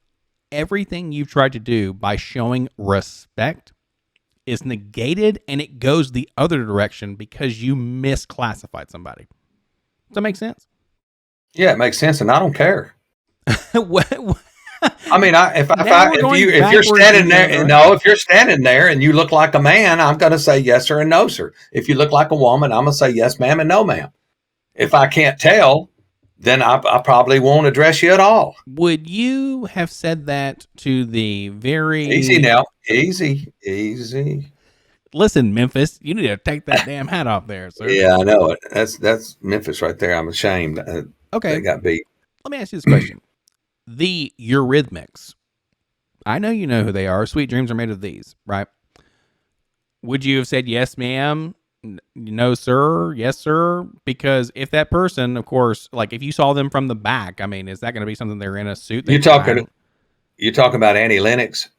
[SPEAKER 2] everything you've tried to do by showing respect is negated, and it goes the other direction because you misclassified somebody. Does that make sense?
[SPEAKER 3] Yeah, it makes sense, and I don't care.
[SPEAKER 2] What?
[SPEAKER 3] I mean, if you're standing there, right? No, if you're standing there and you look like a man, I'm going to say yes, sir, and no, sir. If you look like a woman, I'm going to say yes, ma'am, and no, ma'am. If I can't tell, then I probably won't address you at all.
[SPEAKER 2] Would you have said that to the very...
[SPEAKER 3] Easy now. Easy.
[SPEAKER 2] Listen, Memphis, you need to take that damn hat off there, sir.
[SPEAKER 3] Yeah, I know it. That's Memphis right there. I'm ashamed.
[SPEAKER 2] Okay.
[SPEAKER 3] They got beat.
[SPEAKER 2] Let me ask you this question. The Eurythmics. I know you know who they are. Sweet dreams are made of these, right? Would you have said yes, ma'am? No, sir. Yes, sir. Because if that person, of course, like if you saw them from the back, I mean, is that going to be something they're in a suit?
[SPEAKER 3] You're talking about Annie Lennox?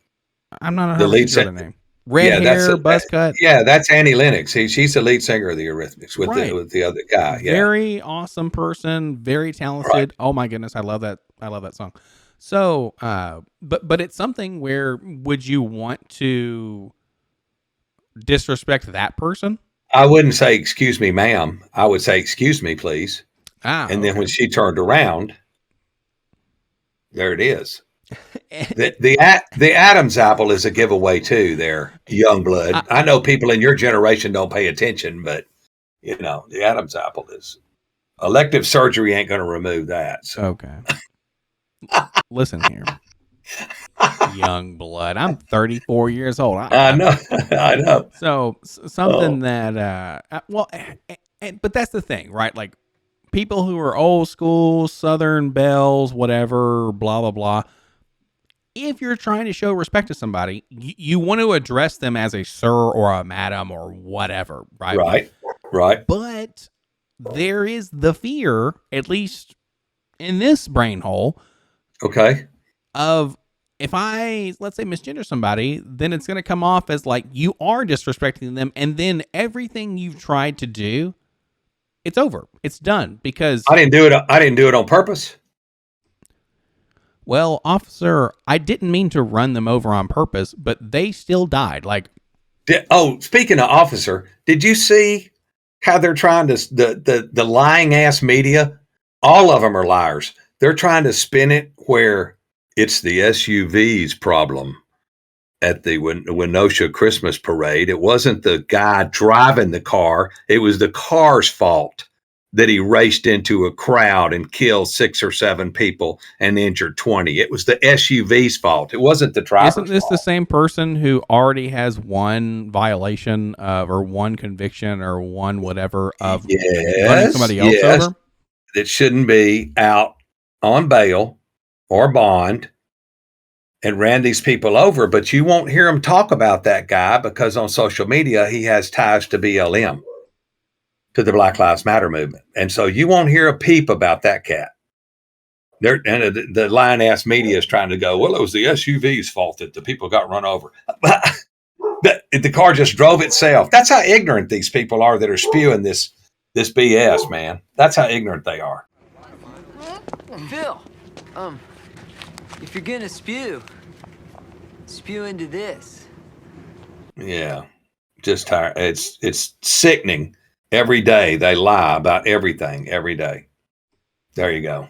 [SPEAKER 2] I'm not
[SPEAKER 3] the lead
[SPEAKER 2] singer name. red hair, buzz cut.
[SPEAKER 3] Yeah, that's Annie Lennox. She's the lead singer of the Eurythmics with the other guy. Yeah,
[SPEAKER 2] very awesome person, very talented. Right. Oh my goodness, I love that. I love that song. So, but it's something where would you want to disrespect that person?
[SPEAKER 3] I wouldn't say excuse me, ma'am. I would say excuse me, please. And then when she turned around, there it is. The Adam's apple is a giveaway too. There, young blood. I know people in your generation don't pay attention, but you know the Adam's apple is elective surgery ain't going to remove that. So.
[SPEAKER 2] Okay. Listen here, young blood. I'm 34 years old.
[SPEAKER 3] I know. I know.
[SPEAKER 2] So something that but that's the thing, right? Like people who are old school, Southern belles, whatever, blah blah blah. If you're trying to show respect to somebody, you want to address them as a sir or a madam or whatever, right?
[SPEAKER 3] Right.
[SPEAKER 2] But there is the fear, at least in this brain hole,
[SPEAKER 3] okay,
[SPEAKER 2] of if I, let's say, misgender somebody, then it's going to come off as like you are disrespecting them, and then everything you've tried to do, it's over. It's done because
[SPEAKER 3] I didn't do it. I didn't do it on purpose.
[SPEAKER 2] Well, officer, I didn't mean to run them over on purpose, but they still died. Like,
[SPEAKER 3] speaking of officer, did you see how they're trying to the lying ass media? All of them are liars. They're trying to spin it where it's the SUV's problem at the Winoshia Christmas parade. It wasn't the guy driving the car. It was the car's fault that he raced into a crowd and killed 6 or 7 people and injured 20. It was the SUV's fault. It wasn't the driver's fault.
[SPEAKER 2] Isn't this the same person who already has one violation or one conviction or one whatever of running somebody else over?
[SPEAKER 3] That shouldn't be out on bail or bond and ran these people over, but you won't hear him talk about that guy because on social media he has ties to BLM, to the Black Lives Matter movement. And so you won't hear a peep about that cat. The lying-ass media is trying to go, well, it was the SUV's fault that the people got run over. The car just drove itself. That's how ignorant these people are that are spewing this BS, man. That's how ignorant they are.
[SPEAKER 4] Phil, if you're gonna spew into this.
[SPEAKER 3] Yeah, just tired. It's sickening. Every day they lie about everything. Every day. There you go.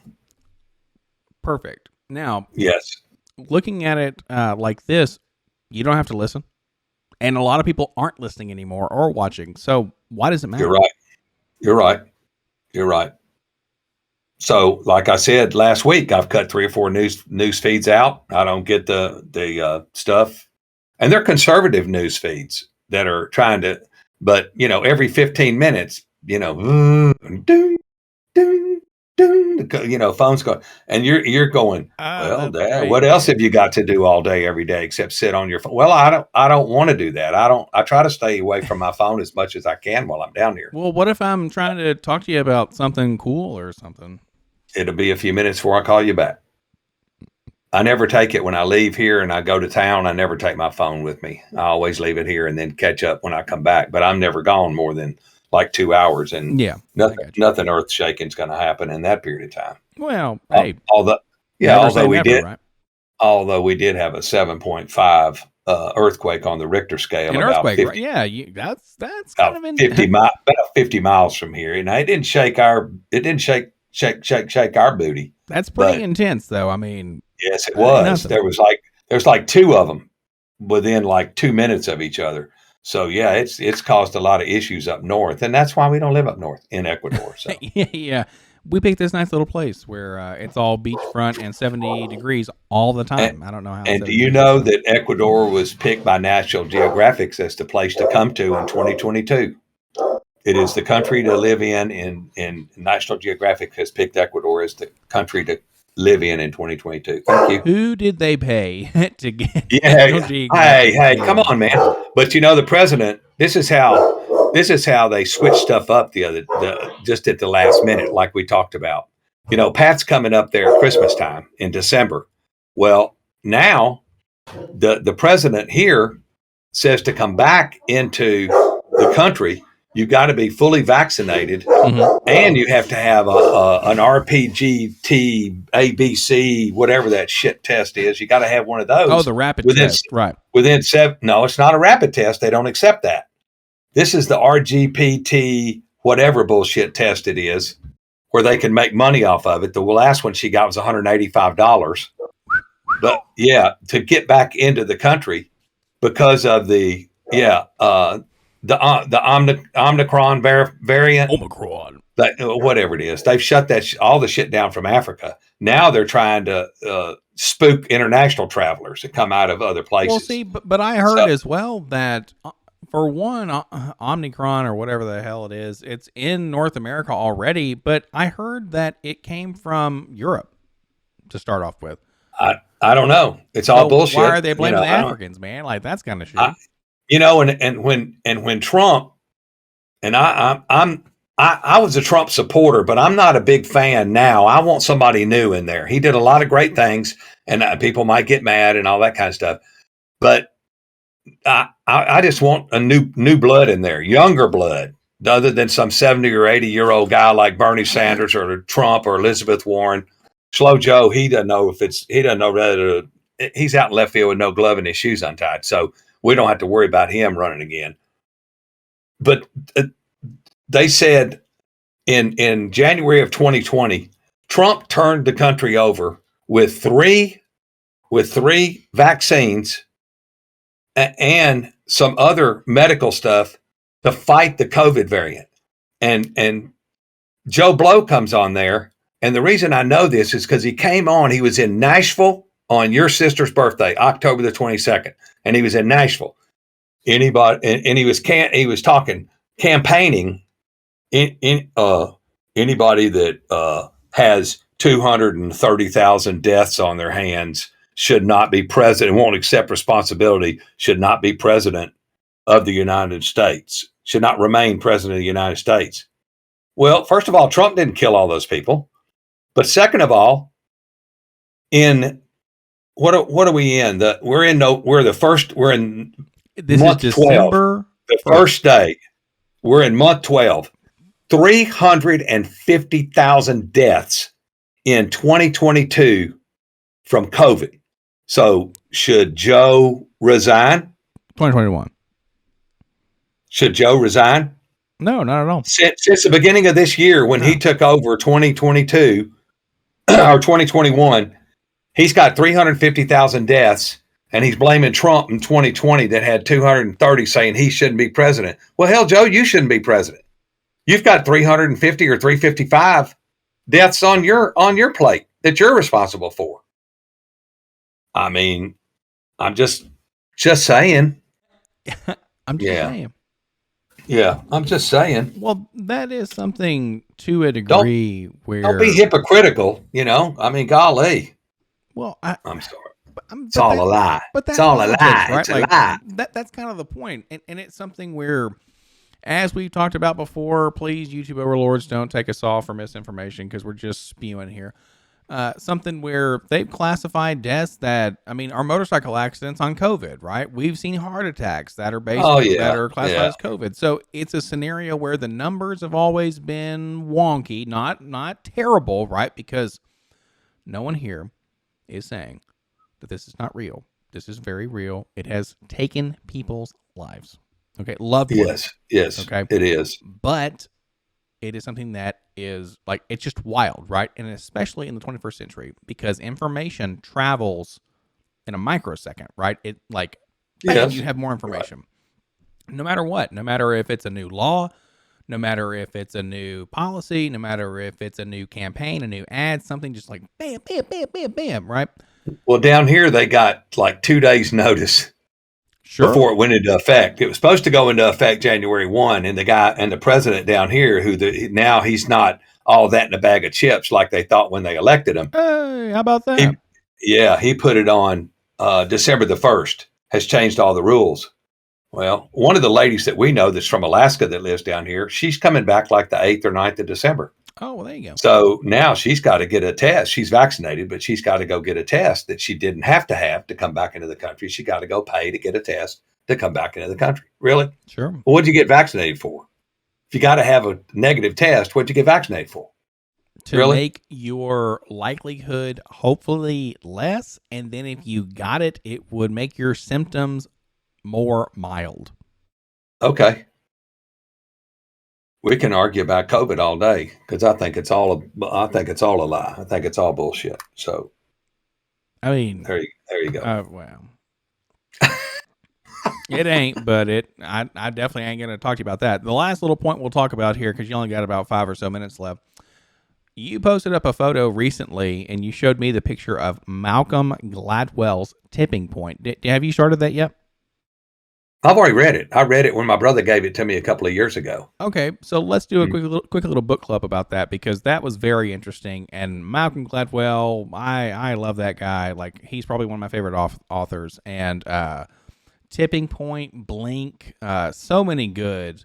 [SPEAKER 2] Perfect. Now,
[SPEAKER 3] yes,
[SPEAKER 2] looking at it like this, you don't have to listen, and a lot of people aren't listening anymore or watching. So why does it matter?
[SPEAKER 3] You're right. So, like I said last week, I've cut 3 or 4 news feeds out. I don't get the stuff, and they're conservative news feeds that are trying to. But every 15 minutes, ding, ding, ding, phones go, and you're going. Well, Dad, what else have you got to do all day, every day, except sit on your phone? Well, I don't want to do that. I try to stay away from my phone as much as I can while I'm down here.
[SPEAKER 2] Well, what if I'm trying to talk to you about something cool or something?
[SPEAKER 3] It'll be a few minutes before I call you back. I never take it when I leave here and I go to town. I never take my phone with me. I always leave it here and then catch up when I come back. But I'm never gone more than like 2 hours, and nothing earth shaking is going to happen in that period of time.
[SPEAKER 2] Well, hey,
[SPEAKER 3] although we did have a 7.5 earthquake on the Richter scale.
[SPEAKER 2] An earthquake, 50, right? Yeah, that's kind of
[SPEAKER 3] 50 miles from here, and it didn't shake our booty.
[SPEAKER 2] That's pretty intense, though. I mean,
[SPEAKER 3] yes, it was. There's like 2 of them within like 2 minutes of each other. So yeah, it's caused a lot of issues up north, and that's why we don't live up north in Ecuador. So
[SPEAKER 2] yeah, we picked this nice little place where it's all beachfront and 70 degrees all the time. I don't know how.
[SPEAKER 3] And do you know that Ecuador was picked by National Geographic as the place to come to in 2022? It is the country to live in National Geographic has picked Ecuador as the country to live in 2022. Thank you.
[SPEAKER 2] Who did they pay to get?
[SPEAKER 3] Yeah. Hey, come on, man. But the president, this is how they switch stuff up just at the last minute, like we talked about. Pat's coming up there at Christmas time in December. Well, now the president here says to come back into the country, you got to be fully vaccinated, and you have to have an RPGT, ABC, whatever that shit test is. You got to have one of those.
[SPEAKER 2] Oh, the rapid test, right?
[SPEAKER 3] Within 7. No, it's not a rapid test. They don't accept that. This is the RGPT, whatever bullshit test it is, where they can make money off of it. The last one she got was $185. But yeah, to get back into the country because of the Omicron variant.
[SPEAKER 2] Omicron.
[SPEAKER 3] Whatever it is. They've shut all the shit down from Africa. Now they're trying to spook international travelers that come out of other places.
[SPEAKER 2] Well, see, but I heard as well that for one, Omicron or whatever the hell it is, it's in North America already, but I heard that it came from Europe to start off with.
[SPEAKER 3] I don't know. It's all bullshit.
[SPEAKER 2] Why are they blaming the Africans, man? Like, that's kind of shit.
[SPEAKER 3] And when Trump, and I was a Trump supporter, but I'm not a big fan now. I want somebody new in there. He did a lot of great things, and people might get mad and all that kind of stuff. But I just want a new blood in there, younger blood, other than some 70 or 80-year-old guy like Bernie Sanders or Trump or Elizabeth Warren. Slow Joe, he doesn't know whether he's out in left field with no glove and his shoes untied. So we don't have to worry about him running again. But they said in January of 2020, Trump turned the country over with three vaccines and some other medical stuff to fight the COVID variant. And Joe Blow comes on there. And the reason I know this is because he came on, he was in Nashville on your sister's birthday, October the 22nd. And he was in Nashville. And he was talking, campaigning anybody that has 230,000 deaths on their hands should not be president, won't accept responsibility, should not be president of the United States, should not remain president of the United States. Well, first of all, Trump didn't kill all those people. But second of all, what are we in? We're in
[SPEAKER 2] this
[SPEAKER 3] month
[SPEAKER 2] is
[SPEAKER 3] 12.
[SPEAKER 2] December.
[SPEAKER 3] The first day. We're in month 12. 350,000 deaths in 2022 from COVID. So should Joe resign?
[SPEAKER 2] 2021.
[SPEAKER 3] Should Joe resign?
[SPEAKER 2] No, not at all.
[SPEAKER 3] Since the beginning of this year, when he took over 2022 or 2021, he's got 350,000 deaths, and he's blaming Trump in 2020 that had 230, saying he shouldn't be president. Well, hell, Joe, you shouldn't be president. You've got 350 or 355 deaths on your plate that you're responsible for. I mean, I'm just saying.
[SPEAKER 2] I'm just saying.
[SPEAKER 3] Yeah, I'm just saying.
[SPEAKER 2] Well, that is something to a degree where
[SPEAKER 3] don't be hypocritical. I mean, golly.
[SPEAKER 2] Well,
[SPEAKER 3] I'm sorry. It's all a lie.
[SPEAKER 2] But that's
[SPEAKER 3] it's all
[SPEAKER 2] politics,
[SPEAKER 3] a lie.
[SPEAKER 2] Right?
[SPEAKER 3] It's a lie.
[SPEAKER 2] That's kind of the point, and it's something where, as we've talked about before, please, YouTube overlords, don't take us off for misinformation because we're just spewing here. Something where they've classified deaths that, are motorcycle accidents on COVID, right? We've seen heart attacks that are basically that are classified as COVID. So it's a scenario where the numbers have always been wonky, not terrible, right? Because no one here is saying that this is not real. This is very real. It has taken people's lives. Okay, loved ones.
[SPEAKER 3] Yes. Okay, it is.
[SPEAKER 2] But it is something that is it's just wild, right? And especially in the 21st century, because information travels in a microsecond, right? You have more information. Right. No matter what, no matter if it's a new law, no matter if it's a new policy, no matter if it's a new campaign, a new ad, something just like bam, bam, bam, bam, bam, right?
[SPEAKER 3] Well, down here, they got 2 days notice. Sure. Before it went into effect. It was supposed to go into effect January 1, and the president down here, now he's not all that in a bag of chips like they thought when they elected him.
[SPEAKER 2] Hey, how about that?
[SPEAKER 3] He put it on December the 1st, has changed all the rules. Well, one of the ladies that we know that's from Alaska that lives down here, she's coming back like the 8th or 9th of December.
[SPEAKER 2] Oh, well, there you go.
[SPEAKER 3] So now she's got to get a test. She's vaccinated, but she's got to go get a test that she didn't have to come back into the country. She got to go pay to get a test to come back into the country. Really?
[SPEAKER 2] Sure.
[SPEAKER 3] Well, what'd you get vaccinated for? If you got to have a negative test, what'd you get vaccinated for?
[SPEAKER 2] To make your likelihood hopefully less, and then if you got it, it would make your symptoms more mild.
[SPEAKER 3] Okay. We can argue about COVID all day because I think it's all a lie. I think it's all bullshit. So,
[SPEAKER 2] I mean,
[SPEAKER 3] there you go.
[SPEAKER 2] Well, it ain't, but I definitely ain't going to talk to you about that. The last little point we'll talk about here, because you only got about 5 or so minutes left. You posted up a photo recently, and you showed me the picture of Malcolm Gladwell's Tipping Point. Have you started that yet?
[SPEAKER 3] I've already read it. I read it when my brother gave it to me a couple of years ago.
[SPEAKER 2] Okay, so let's do a quick little book club about that, because that was very interesting. And Malcolm Gladwell, I love that guy. Like, he's probably one of my favorite authors. And Tipping Point, Blink, so many good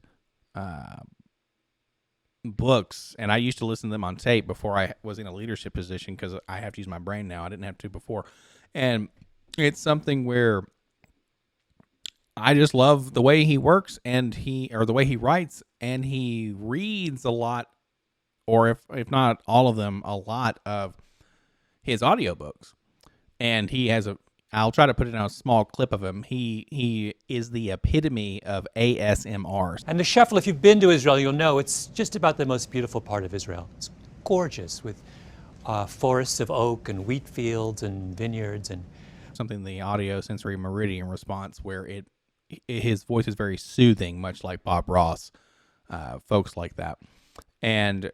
[SPEAKER 2] books. And I used to listen to them on tape before I was in a leadership position, because I have to use my brain now. I didn't have to before. And it's something where I just love the way he works, and the way he writes, and he reads a lot, or if not all of them, a lot of his audiobooks. And he has I'll try to put it in a small clip of him. He is the epitome of ASMR.
[SPEAKER 5] And the Sheffield, if you've been to Israel, you'll know it's just about the most beautiful part of Israel. It's gorgeous, with forests of oak and wheat fields and vineyards, and
[SPEAKER 2] something, the audio sensory meridian response, where his voice is very soothing, much like Bob Ross, folks like that. And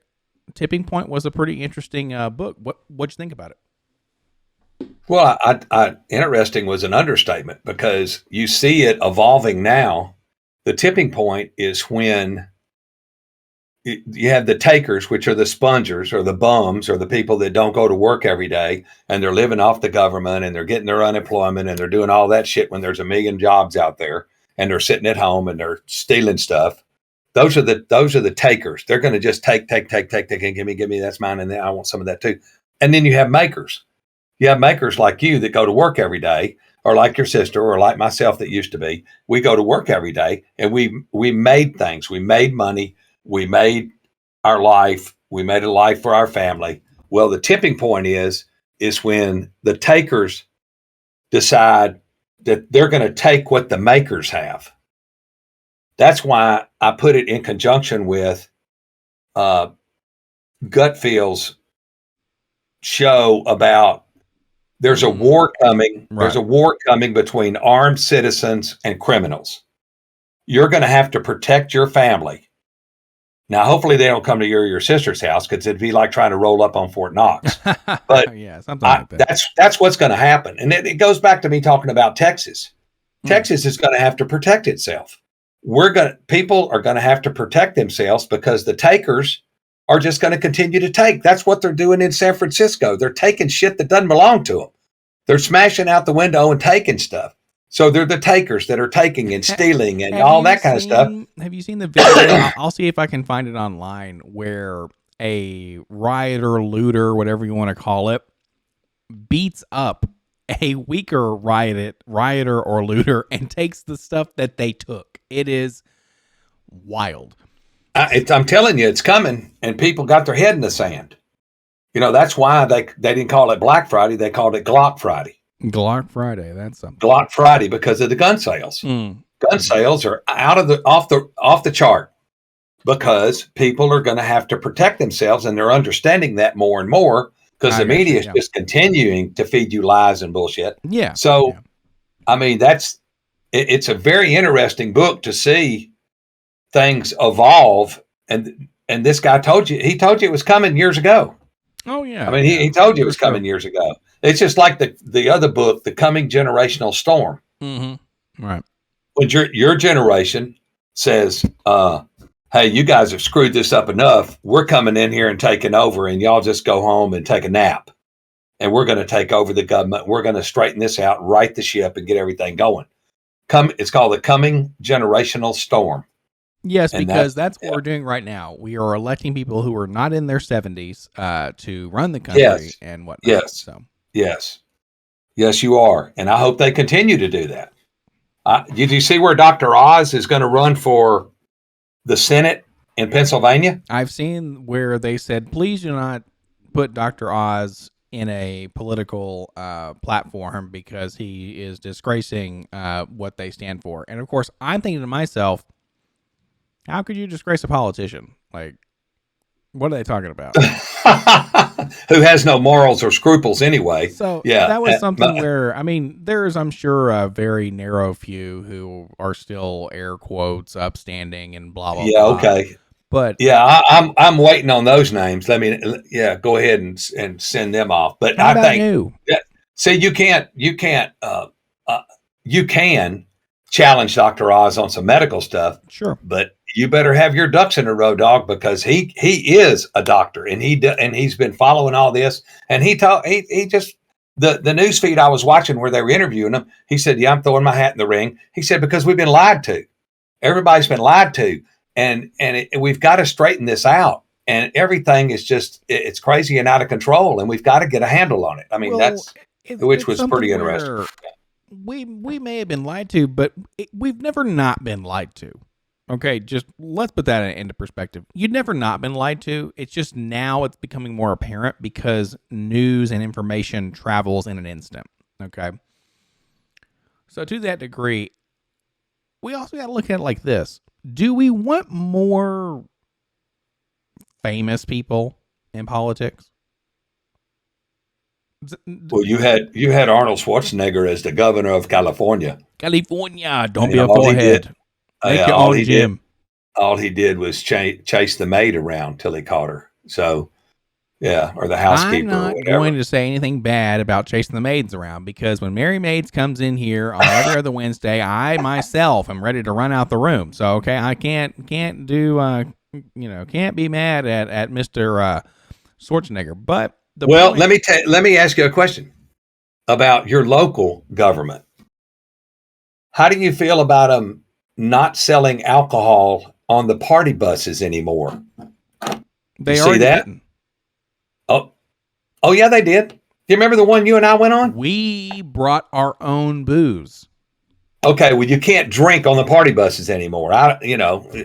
[SPEAKER 2] Tipping Point was a pretty interesting book. What'd you think about it?
[SPEAKER 3] Well, interesting was an understatement, because you see it evolving now. The tipping point is when you have the takers, which are the spongers or the bums or the people that don't go to work every day, and they're living off the government, and they're getting their unemployment, and they're doing all that shit when there's a million jobs out there, and they're sitting at home and they're stealing stuff. Those are the takers. They're going to just take, and give me, that's mine, and then I want some of that too. And then you have makers. You have makers like you that go to work every day, or like your sister, or like myself that used to be. We go to work every day, and we made things. We made money. We made our life. We made a life for our family. Well, the tipping point is when the takers decide that they're going to take what the makers have. That's why I put it in conjunction with Gutfield's show about there's a war coming. Right. There's a war coming between armed citizens and criminals. You're going to have to protect your family. Now, hopefully they don't come to your sister's house, because it'd be like trying to roll up on Fort Knox. But
[SPEAKER 2] yeah, something like that.
[SPEAKER 3] That's what's going to happen. And it goes back to me talking about Texas. Texas is going to have to protect itself. People are going to have to protect themselves, because the takers are just going to continue to take. That's what they're doing in San Francisco. They're taking shit that doesn't belong to them. They're smashing out the window and taking stuff. So they're the takers that are taking and stealing and all that kind of stuff.
[SPEAKER 2] Have you seen the video? I'll see if I can find it online, where a rioter, looter, whatever you want to call it, beats up a weaker rioter or looter and takes the stuff that they took. It is wild.
[SPEAKER 3] I'm telling you, it's coming, and people got their head in the sand. You know, that's why they didn't call it Black Friday. They called it Glock Friday.
[SPEAKER 2] Glock Friday, that's something.
[SPEAKER 3] Glock Friday, because of the gun sales. Gun sales are off the chart, because people are going to have to protect themselves, and they're understanding that more and more, because the media is just continuing to feed you lies and bullshit.
[SPEAKER 2] Yeah.
[SPEAKER 3] So, I mean, it's a very interesting book to see things evolve, and this guy told you it was coming years ago.
[SPEAKER 2] Oh yeah.
[SPEAKER 3] I mean, he told you it was coming years ago. It's just like the other book, The Coming Generational Storm.
[SPEAKER 2] Mm-hmm. Right.
[SPEAKER 3] When your generation says, hey, you guys have screwed this up enough. We're coming in here and taking over, and y'all just go home and take a nap. And we're going to take over the government. We're going to straighten this out, right the ship, and get everything going. It's called The Coming Generational Storm.
[SPEAKER 2] Yes, because that's what we're doing right now. We are electing people who are not in their 70s to run the country and whatnot.
[SPEAKER 3] Yes. Yes, you are. And I hope they continue to do that. Did you see where Dr. Oz is going to run for the Senate in Pennsylvania?
[SPEAKER 2] I've seen where they said, please do not put Dr. Oz in a political platform because he is disgracing what they stand for. And of course, I'm thinking to myself, how could you disgrace a politician? Like, what are they talking about?
[SPEAKER 3] Who has no morals or scruples anyway.
[SPEAKER 2] So
[SPEAKER 3] yeah,
[SPEAKER 2] that was something where, I mean, there's, I'm sure, a very narrow few who are still air quotes upstanding and blah, blah,
[SPEAKER 3] yeah,
[SPEAKER 2] blah.
[SPEAKER 3] okay.
[SPEAKER 2] But
[SPEAKER 3] yeah, I'm waiting on those names. Let me, go ahead and send them off. But
[SPEAKER 2] how
[SPEAKER 3] I
[SPEAKER 2] about
[SPEAKER 3] think,
[SPEAKER 2] you?
[SPEAKER 3] see, you can challenge Dr. Oz on some medical stuff.
[SPEAKER 2] Sure.
[SPEAKER 3] But you better have your ducks in a row, dog, because he is a doctor and he's been following all this. And he just, the news feed I was watching where they were interviewing him, he said, yeah, I'm throwing my hat in the ring. He said, because we've been lied to. Everybody's been lied to. And we've got to straighten this out. And everything is just, it's crazy and out of control. And we've got to get a handle on it. I mean, which was pretty interesting.
[SPEAKER 2] We may have been lied to, but we've never not been lied to. Okay, just let's put that into perspective. You've never not been lied to. It's just now it's becoming more apparent because news and information travels in an instant. Okay. So to that degree, we also got to look at it like this. Do we want more famous people in politics?
[SPEAKER 3] Well, you had Arnold Schwarzenegger as the governor of California.
[SPEAKER 2] California, don't be a forehead. Make your own gym.
[SPEAKER 3] All he did was chase the maid around till he caught her. So, yeah, or the housekeeper.
[SPEAKER 2] I'm not going to say anything bad about chasing the maids around because when Mary Maids comes in here on every other Wednesday, I myself am ready to run out the room. So, okay, I can't do can't be mad at Mr. Schwarzenegger. But
[SPEAKER 3] let me ask you a question about your local government. How do you feel about them not selling alcohol on the party buses anymore?
[SPEAKER 2] They already didn't.
[SPEAKER 3] Oh yeah, they did. Do you remember the one you and I went on?
[SPEAKER 2] We brought our own booze.
[SPEAKER 3] Okay, well you can't drink on the party buses anymore.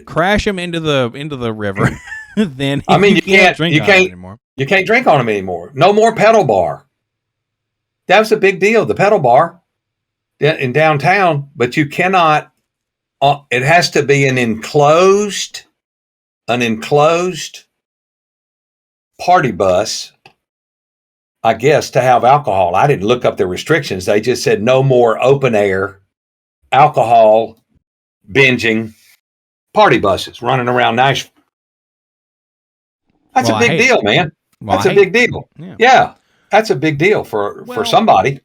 [SPEAKER 2] Crash them into the river. Then
[SPEAKER 3] you can't drink on them anymore. You can't drink on them anymore. No more pedal bar. That was a big deal. The pedal bar in downtown, but you cannot. It has to be an enclosed party bus, I guess, to have alcohol. I didn't look up the restrictions. They just said no more open air alcohol binging party buses running around Nashville. That's a big deal, man. That's a big deal. Yeah, that's a big deal for somebody.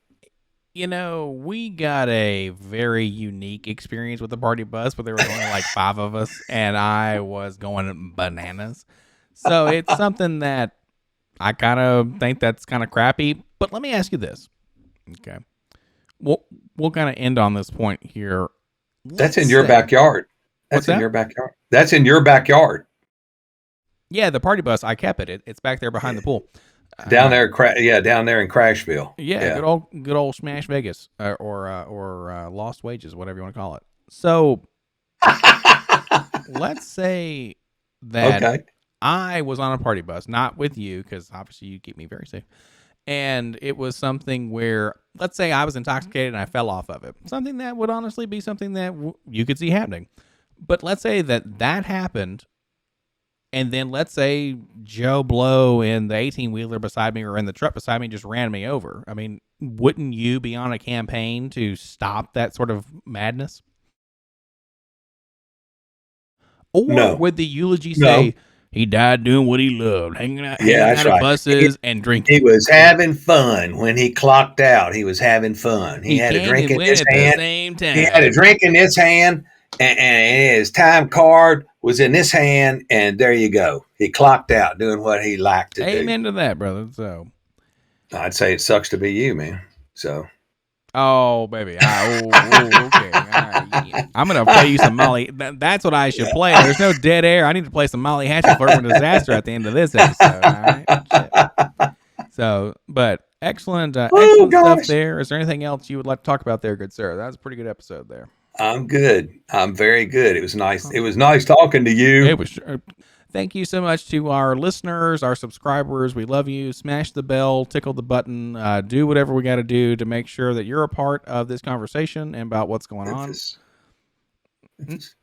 [SPEAKER 2] We got a very unique experience with the party bus, but there was only like 5 of us, and I was going bananas. So it's something that I kind of think that's kind of crappy. But let me ask you this. Okay. We'll kind of end on this point here.
[SPEAKER 3] That's in your backyard. That's in your backyard. That's in your backyard.
[SPEAKER 2] Yeah, the party bus, I kept it. It's back there behind the pool.
[SPEAKER 3] Down there in Crashville.
[SPEAKER 2] Yeah, good old Smash Vegas or Lost Wages, whatever you want to call it. So let's say that I was on a party bus, not with you, because obviously you keep me very safe. And it was something where, let's say I was intoxicated and I fell off of it. Something that would honestly be something that you could see happening. But let's say that happened. And then let's say Joe Blow in the 18-wheeler beside me or in the truck beside me just ran me over. I mean, wouldn't you be on a campaign to stop that sort of madness? Or would the eulogy say he died doing what he loved, hanging out of buses and drinking?
[SPEAKER 3] He was having fun when he clocked out. He was having fun. He had a drink in his hand. He had a drink in his hand, and his time card was in this hand, and there you go. He clocked out doing what he liked to do.
[SPEAKER 2] Amen to that, brother. So
[SPEAKER 3] I'd say it sucks to be you, man. So.
[SPEAKER 2] Oh, baby. Okay. Right. I'm going to play you some Molly. That's what I should play. There's no dead air. I need to play some Molly Hatchet for Disaster at the end of this episode. All right. So, but excellent stuff there. Is there anything else you would like to talk about there, good sir? That was a pretty good episode there.
[SPEAKER 3] I'm good. I'm very good. It was nice. It was nice talking to you.
[SPEAKER 2] It was sure. Thank you so much to our listeners, our subscribers. We love you. Smash the bell, tickle the button, do whatever we got to do to make sure that you're a part of this conversation and about what's going
[SPEAKER 3] Memphis.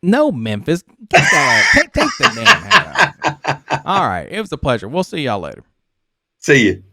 [SPEAKER 2] No, Memphis. Get that. Take the damn hat off. All right. It was a pleasure. We'll see y'all later.
[SPEAKER 3] See you.